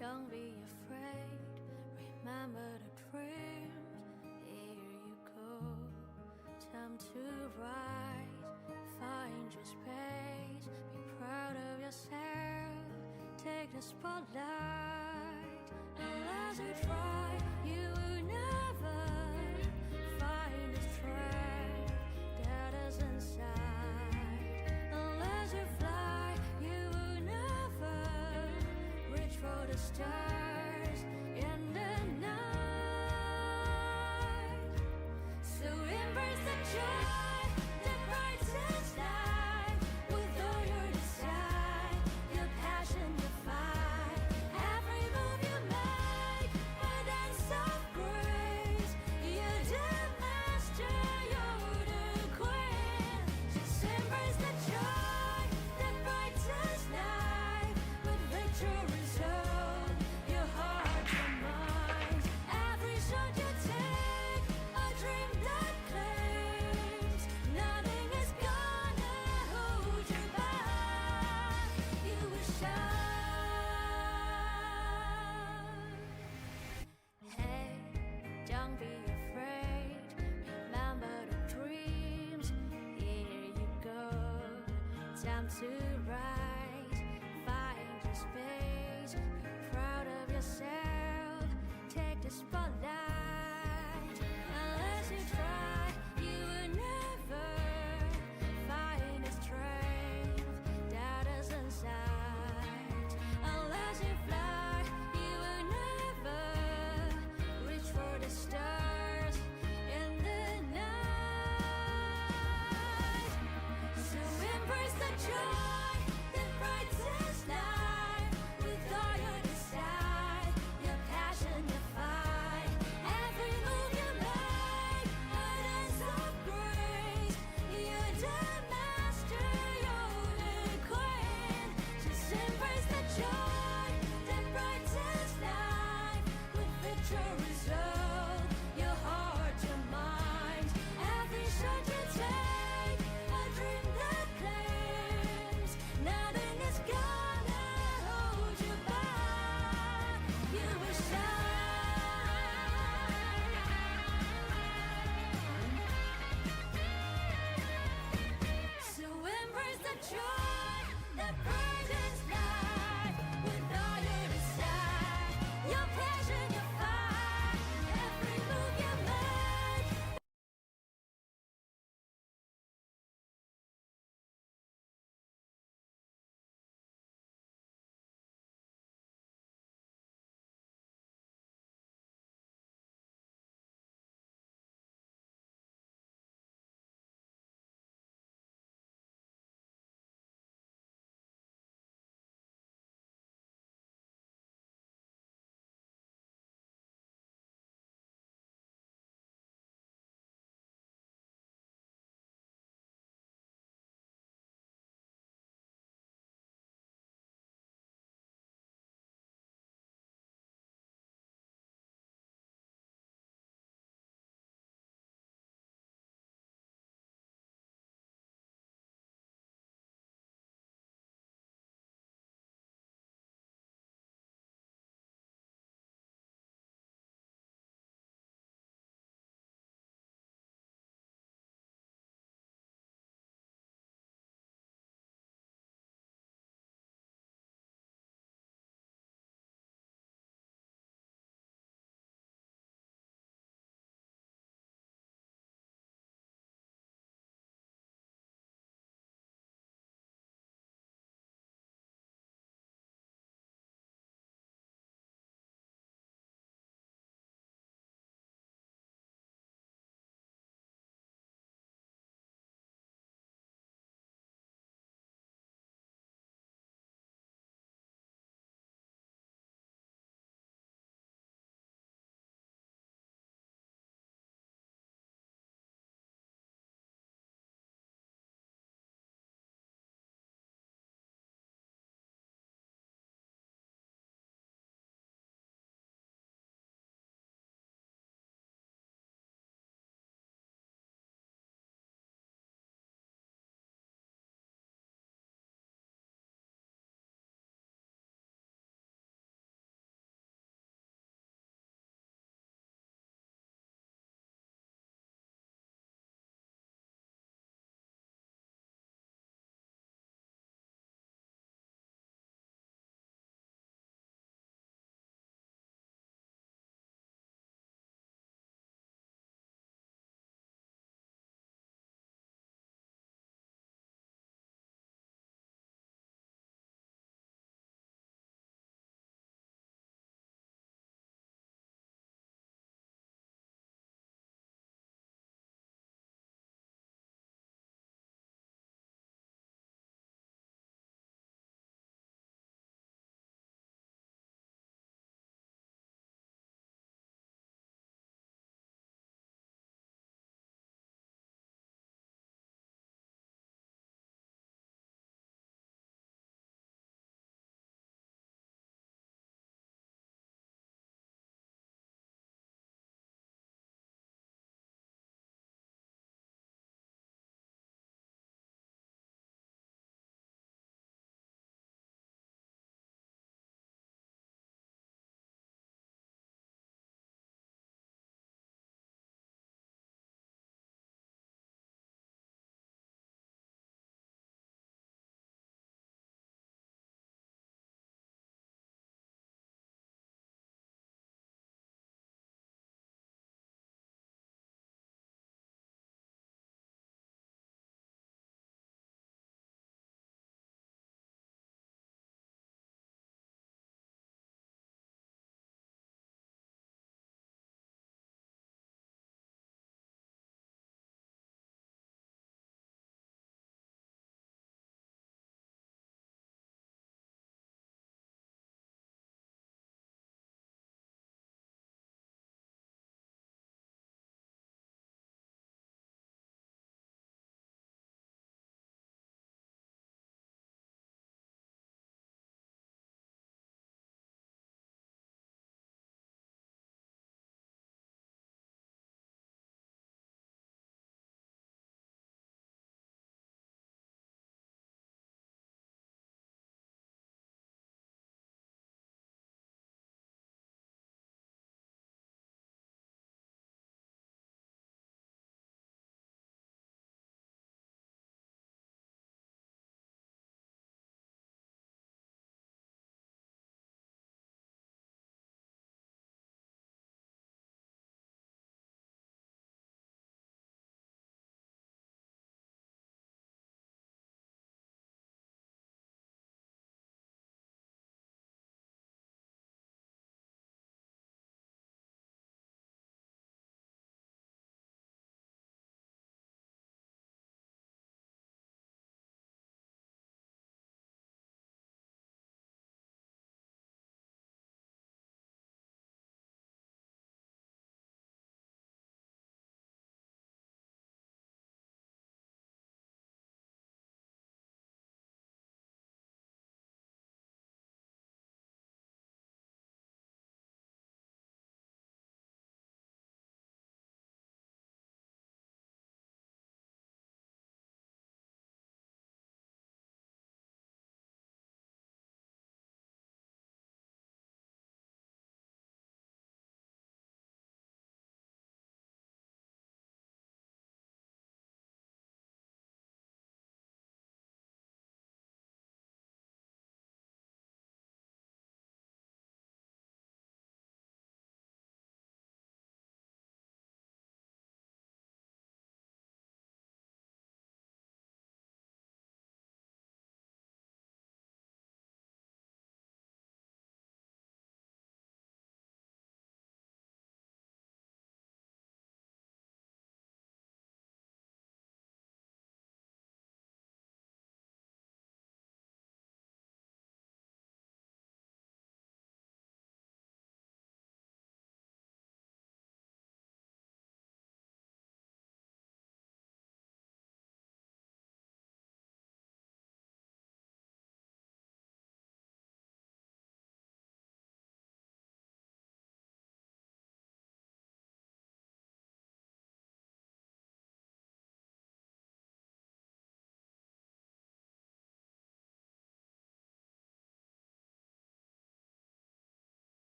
Don't be afraid, remember the dreams. Here you go, time to rise. Find your space, be proud of yourself. Take the spotlight. Unless you try, you will never find the strength that is inside. Unless you fly, you will never reach for the stars in the night. So embrace the joy that brightens life. With all your desire, your passion, your fight. Every move you make, a dance of grace. You're the master, you're the queen. Just embrace the joy that brightens life. With victory's own, your heart, your mind. Every shot you take, a dream that claims. Nothing is gonna hold you back. You will shine. Hey, don't be afraid. Remember the dreams. Here you go. Time to rise. Find your space. Be proud of yourself. Take the spotlight. Unless you try,